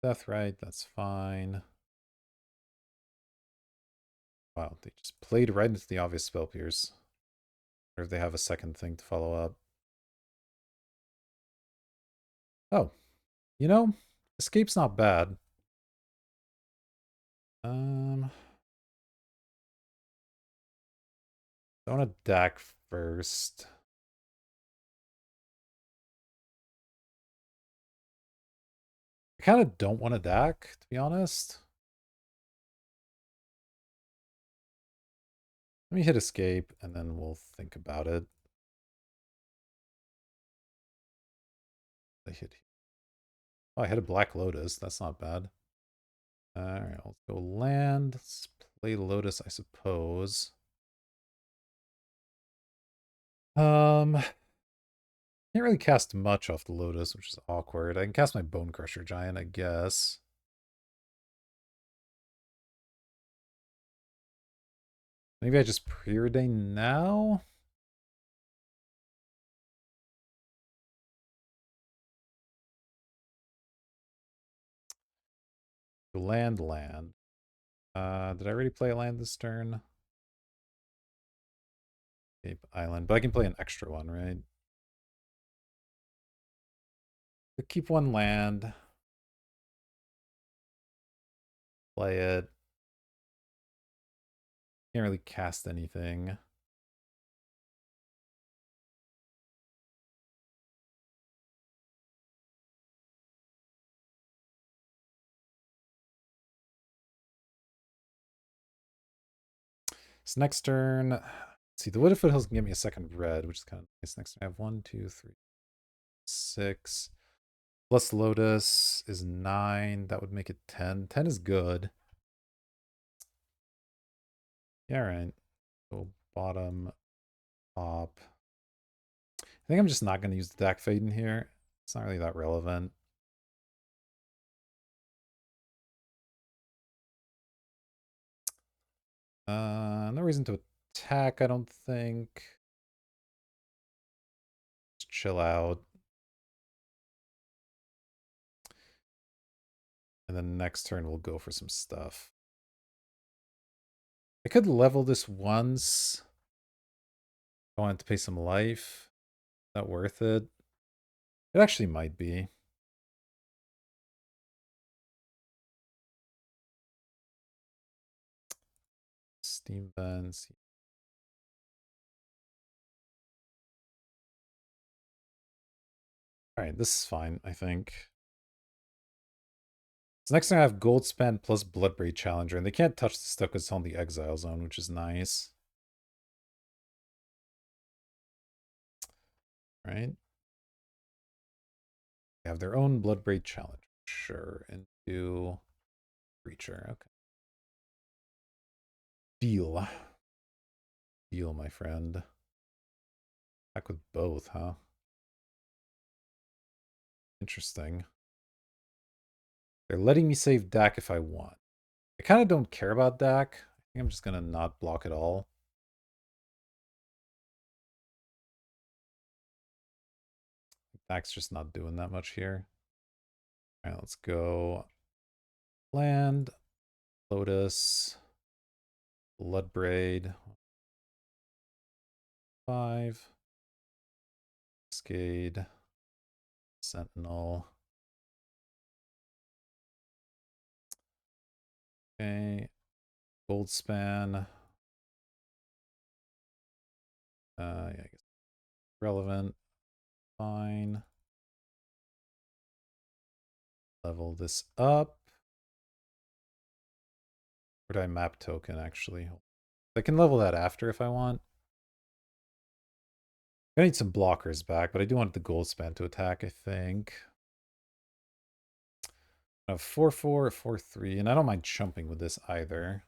Deathrite, that's fine. Wow, they just played right into the obvious spell pierce. Or if they have a second thing to follow up. Oh, you know, escape's not bad. I want to DAC first. I kind of don't want to DAC, to be honest. Let me hit escape, and then we'll think about it. I hit. Oh, I hit a Black Lotus. That's not bad. Alright, let's go land. Let's play Lotus, I suppose. Can't really cast much off the Lotus, which is awkward. I can cast my Bone Crusher Giant, I guess. Maybe I just preordain now? Land. Did I already play a land this turn? Cape Island, but I can play an extra one, right? Keep one land. Play it. Can't really cast anything. So next turn, let's see, the Wooded Foothills can give me a second red, which is kind of nice. Next turn, I have 1, 2, 3, 6. Plus Lotus is 9. That would make it 10. 10 is good. Yeah, all right. Go bottom, top. I think I'm just not going to use the Dak Fade in here. It's not really that relevant. No reason to attack, I don't think. Just chill out. And then next turn we'll go for some stuff. I could level this once. I wanted to pay some life. Is that worth it? It actually might be. Steam vents. Alright, this is fine, I think. So next thing I have Gold Span plus Bloodbraid Challenger, and they can't touch the stuff because it's on the Exile Zone, which is nice. Right? They have their own Bloodbraid Challenger. Sure. Into Creature. Okay. Deal. Deal, my friend. Back with both, huh? Interesting. They're letting me save Dak if I want. I kind of don't care about Dak. I think I'm just going to not block at all. Dak's just not doing that much here. All right, let's go. Land. Lotus. Bloodbraid. 5. Cascade. Sentinel. Okay. Gold Span. Yeah, I guess relevant. Fine. Level this up. Where do I map token, actually? I can level that after if I want. I need some blockers back, but I do want the gold span to attack, I think. I have 4/4, 4/3, and I don't mind chumping with this either.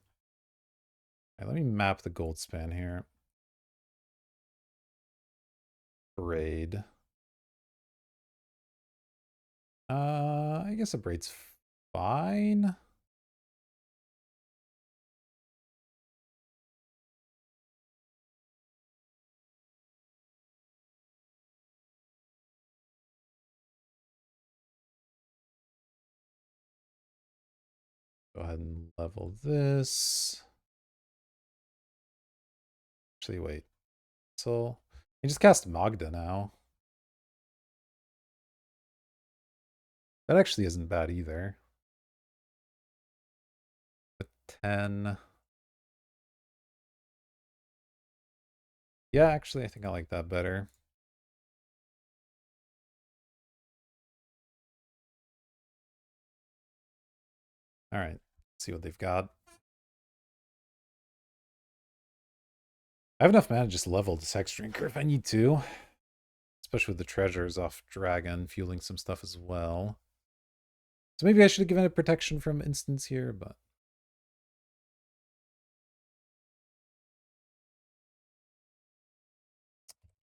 All right, let me map the gold span here. Braid. I guess a braid's fine. Go ahead and level this. Actually, wait. So I just cast Magda now. That actually isn't bad either. 10. Yeah, actually, I think I like that better. All right, let's see what they've got. I have enough mana to just level this Hex Drinker if I need to. Especially with the treasures off Dragon, fueling some stuff as well. So maybe I should have given it protection from instants here, but...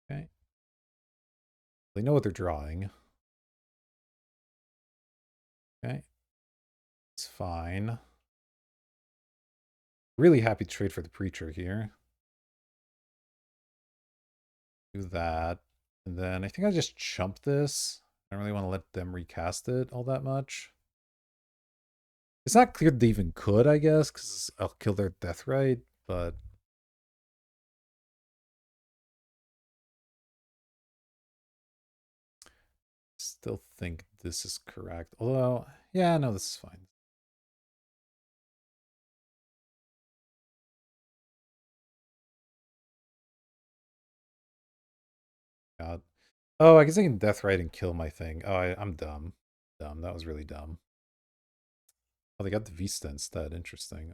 Okay. They know what they're drawing. Okay. It's fine. Really happy to trade for the Preacher here. Do that. And then I think I just chump this. I don't really want to let them recast it all that much. It's not clear they even could, I guess, because I'll kill their Deathrite, but... Still think this is correct. Although, yeah, no, this is fine. God. Oh, I guess I can Deathrite and kill my thing. Oh, I'm dumb. Dumb. That was really dumb. Oh, they got the Vista instead. Interesting.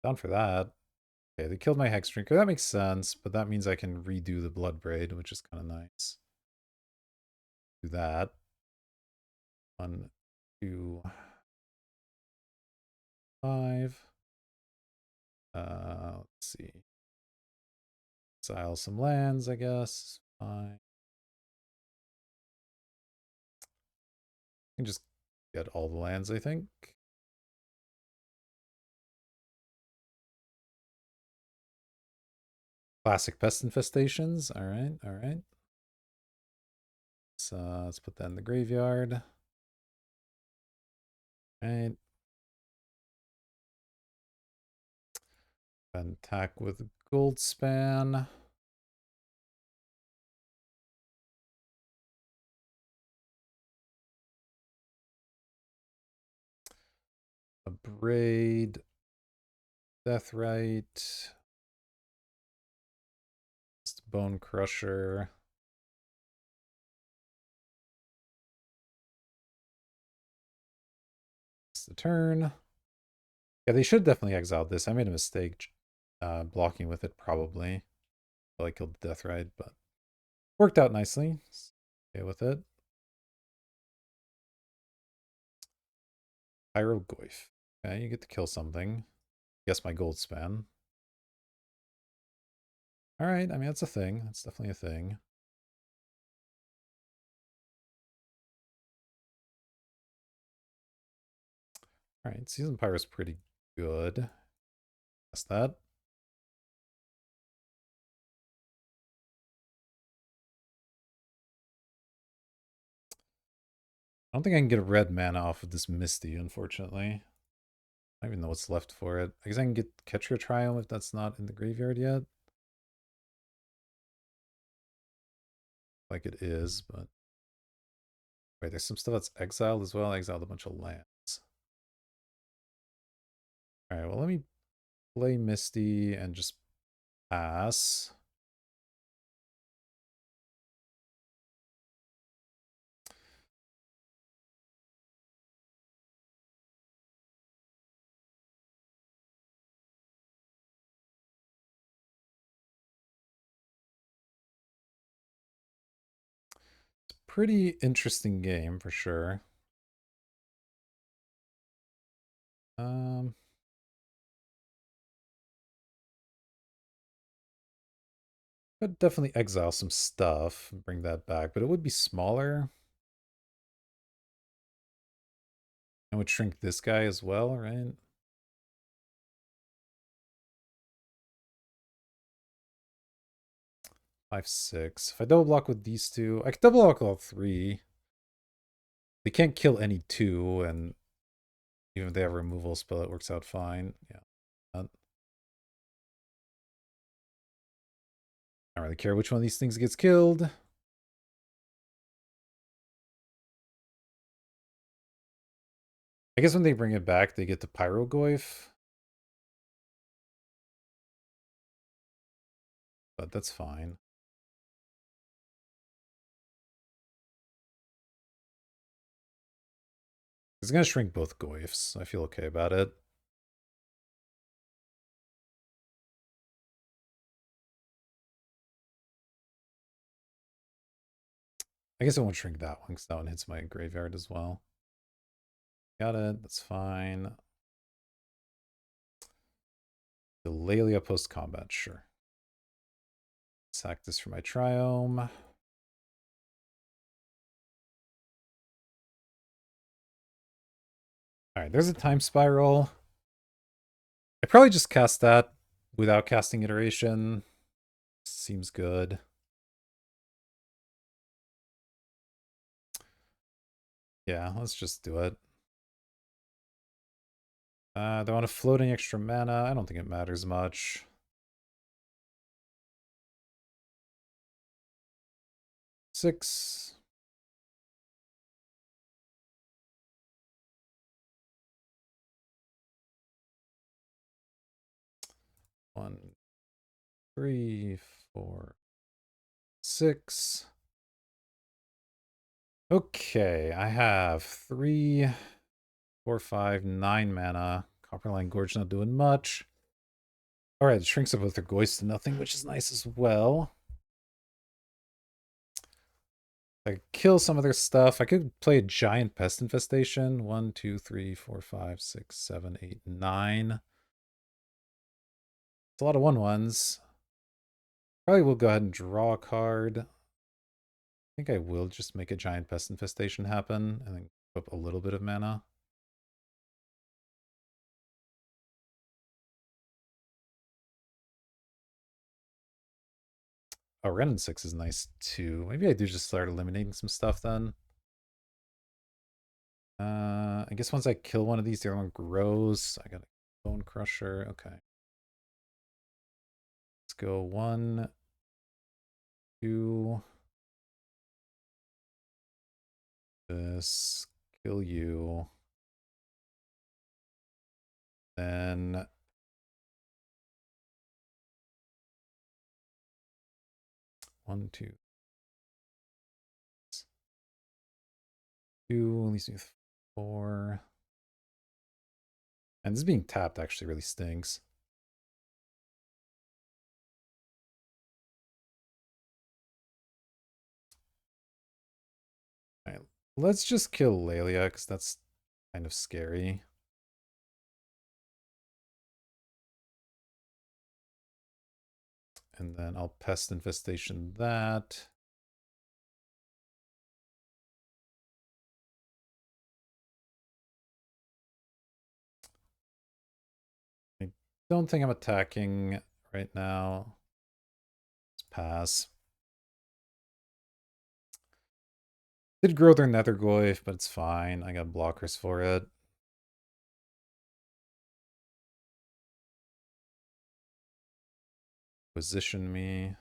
Down for that. Okay, they killed my Hex Drinker. That makes sense, but that means I can redo the Bloodbraid, which is kind of nice. Do that. 1, 2, 5. Let's see. Exile some lands, I guess. I can just get all the lands, I think. Classic pest infestations. All right, all right. So let's put that in the graveyard. All right. And attack with gold span. A braid. Deathrite. Bone crusher. It's the turn. Yeah, they should definitely exile this. I made a mistake blocking with it, probably. I feel I killed the Deathrite, but worked out nicely. Okay with it. Pyrogoyf. Okay, you get to kill something. Guess my gold span. Alright, I mean, that's a thing. That's definitely a thing. Alright, Season Pyro's pretty good. That's that. I don't think I can get a red mana off of this Misty, unfortunately. I don't even know what's left for it. I guess I can get Catch Your Triumph if that's not in the graveyard yet. Like it is, but... Wait, there's some stuff that's exiled as well. I exiled a bunch of lands. Alright, well, let me play Misty and just pass. Pretty interesting game for sure. Could definitely exile some stuff and bring that back, but it would be smaller. And would shrink this guy as well, right? Five, six. If I double block with these two, I could double block all three. They can't kill any two, and even if they have a removal spell, it works out fine. Yeah. I don't really care which one of these things gets killed. I guess when they bring it back, they get the Pyrogoyf. But that's fine. It's going to shrink both Goyfs. I feel okay about it. I guess I won't shrink that one because that one hits my graveyard as well. Got it. That's fine. The Lelia post-combat, sure. Sack this for my Triome. Alright, there's a Time Spiral. I probably just cast that without casting Iteration. Seems good. Yeah, let's just do it. Do I want to float any extra mana? I don't think it matters much. Six. One, three, four, six. Okay, I have 3, 4, 5, 9 mana. Copperline Gorge not doing much. Alright, it shrinks up with her Goist to nothing, which is nice as well. I could kill some of their stuff. I could play a giant pest infestation. 1, 2, 3, 4, 5, 6, 7, 8, 9. It's a lot of 1/1s. Probably will go ahead and draw a card. think I will just make a giant pest infestation happen and then give up a little bit of mana. Oh, Renin 6 is nice too. Maybe I do just start eliminating some stuff then. I guess once I kill one of these, the other one grows. I got a Bone Crusher. Okay. Let's go 1, 2. This. Kill you. Then 1, 2. 2 leaves me with 4. And this being tapped actually really stinks. All right, let's just kill Lelia because that's kind of scary. And then I'll Pest Infestation that. I don't think I'm attacking right now. Let's pass. Did grow their Nethergoyf, but it's fine. I got blockers for it. Position me.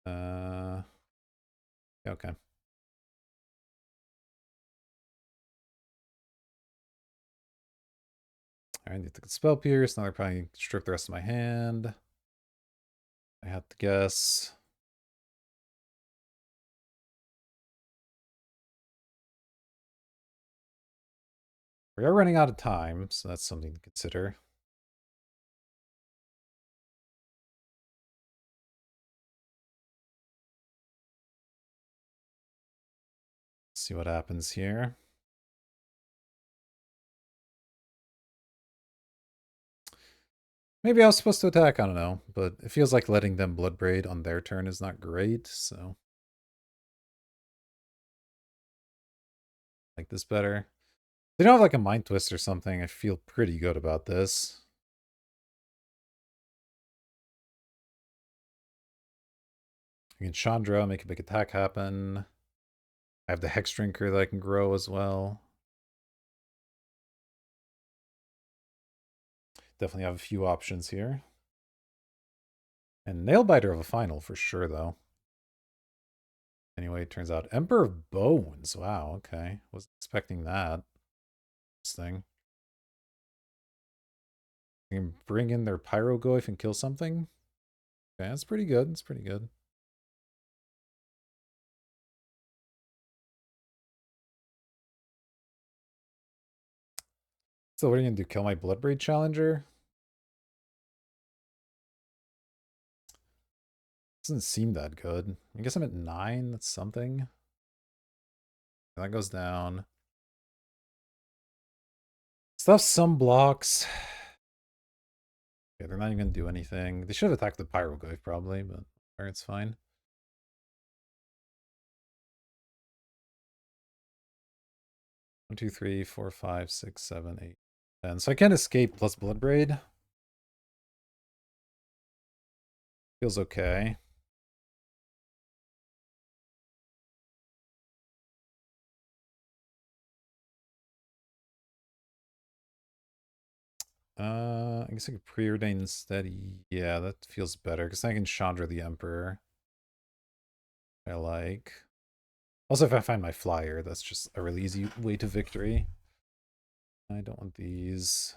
Okay. Alright, need to Spell Pierce. Now they're probably strip the rest of my hand. I have to guess. We are running out of time, so that's something to consider. Let's see what happens here. Maybe I was supposed to attack, I don't know. But it feels like letting them Bloodbraid on their turn is not great, so... I like this better. They don't have like a Mind Twist or something. I feel pretty good about this. I can Chandra, make a big attack happen. I have the Hex Drinker that I can grow as well. Definitely have a few options here. And Nailbiter of a final for sure, though. Anyway, it turns out Emperor of Bones. Wow, okay. Wasn't expecting that. This thing. You can bring in their Pyrogoyf and kill something. Okay, that's pretty good. That's pretty good. So what are you gonna do? Kill my Bloodbraid Challenger? Doesn't seem that good. I guess I'm at 9. That's something. That goes down. Stuff some blocks. Okay, they're not even gonna do anything. They should have attacked the Pyrogoyf probably, but it's fine. One, two, three, four, five, six, seven, 8, 10. So I can't escape plus Bloodbraid. Feels okay. I guess I could preordain instead. Yeah, that feels better because I can Chandra the Emperor. I like. Also, if I find my flyer, that's just a really easy way to victory. I don't want these.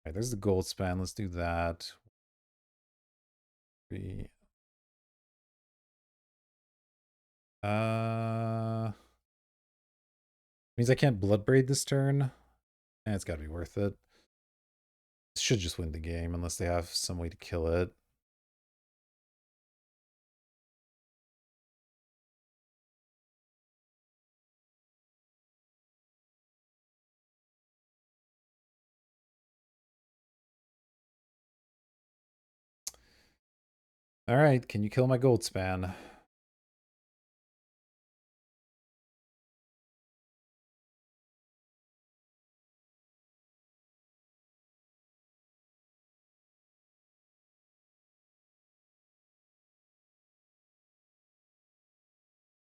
Alright, there's the gold span. Let's do that. Means I can't Bloodbraid this turn. And it's gotta be worth it. Should just win the game unless they have some way to kill it. Alright, can you kill my gold span?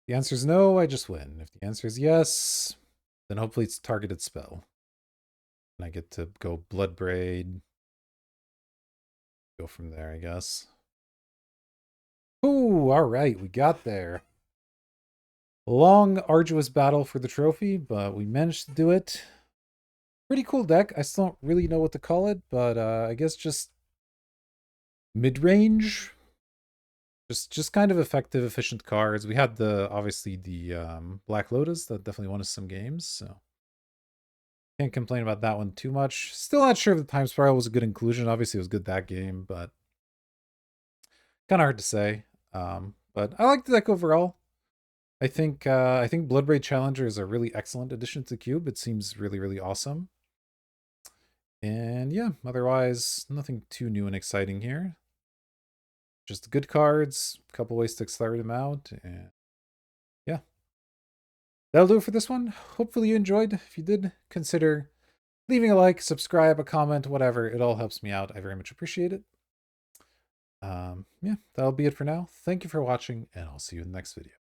the answer is no, I just win. If the answer is yes, then hopefully it's a targeted spell. And I get to go Bloodbraid. Go from there, I guess. Ooh, all right, we got there. Long, arduous battle for the trophy, but we managed to do it. Pretty cool deck. I still don't really know what to call it, but I guess just mid-range. Just kind of effective, efficient cards. We had obviously the Black Lotus that definitely won us some games, so can't complain about that one too much. Still not sure if the Time Spiral was a good inclusion. Obviously, it was good that game, but kind of hard to say. But I like the deck overall. I think Bloodbraid Challenger is a really excellent addition to the cube. It seems really, really awesome. And yeah, otherwise, nothing too new and exciting here. Just good cards, a couple ways to accelerate them out, and yeah. That'll do it for this one. Hopefully you enjoyed. If you did, consider leaving a like, subscribe, a comment, whatever. It all helps me out. I very much appreciate it. Yeah, that'll be it for now. Thank you for watching, and I'll see you in the next video.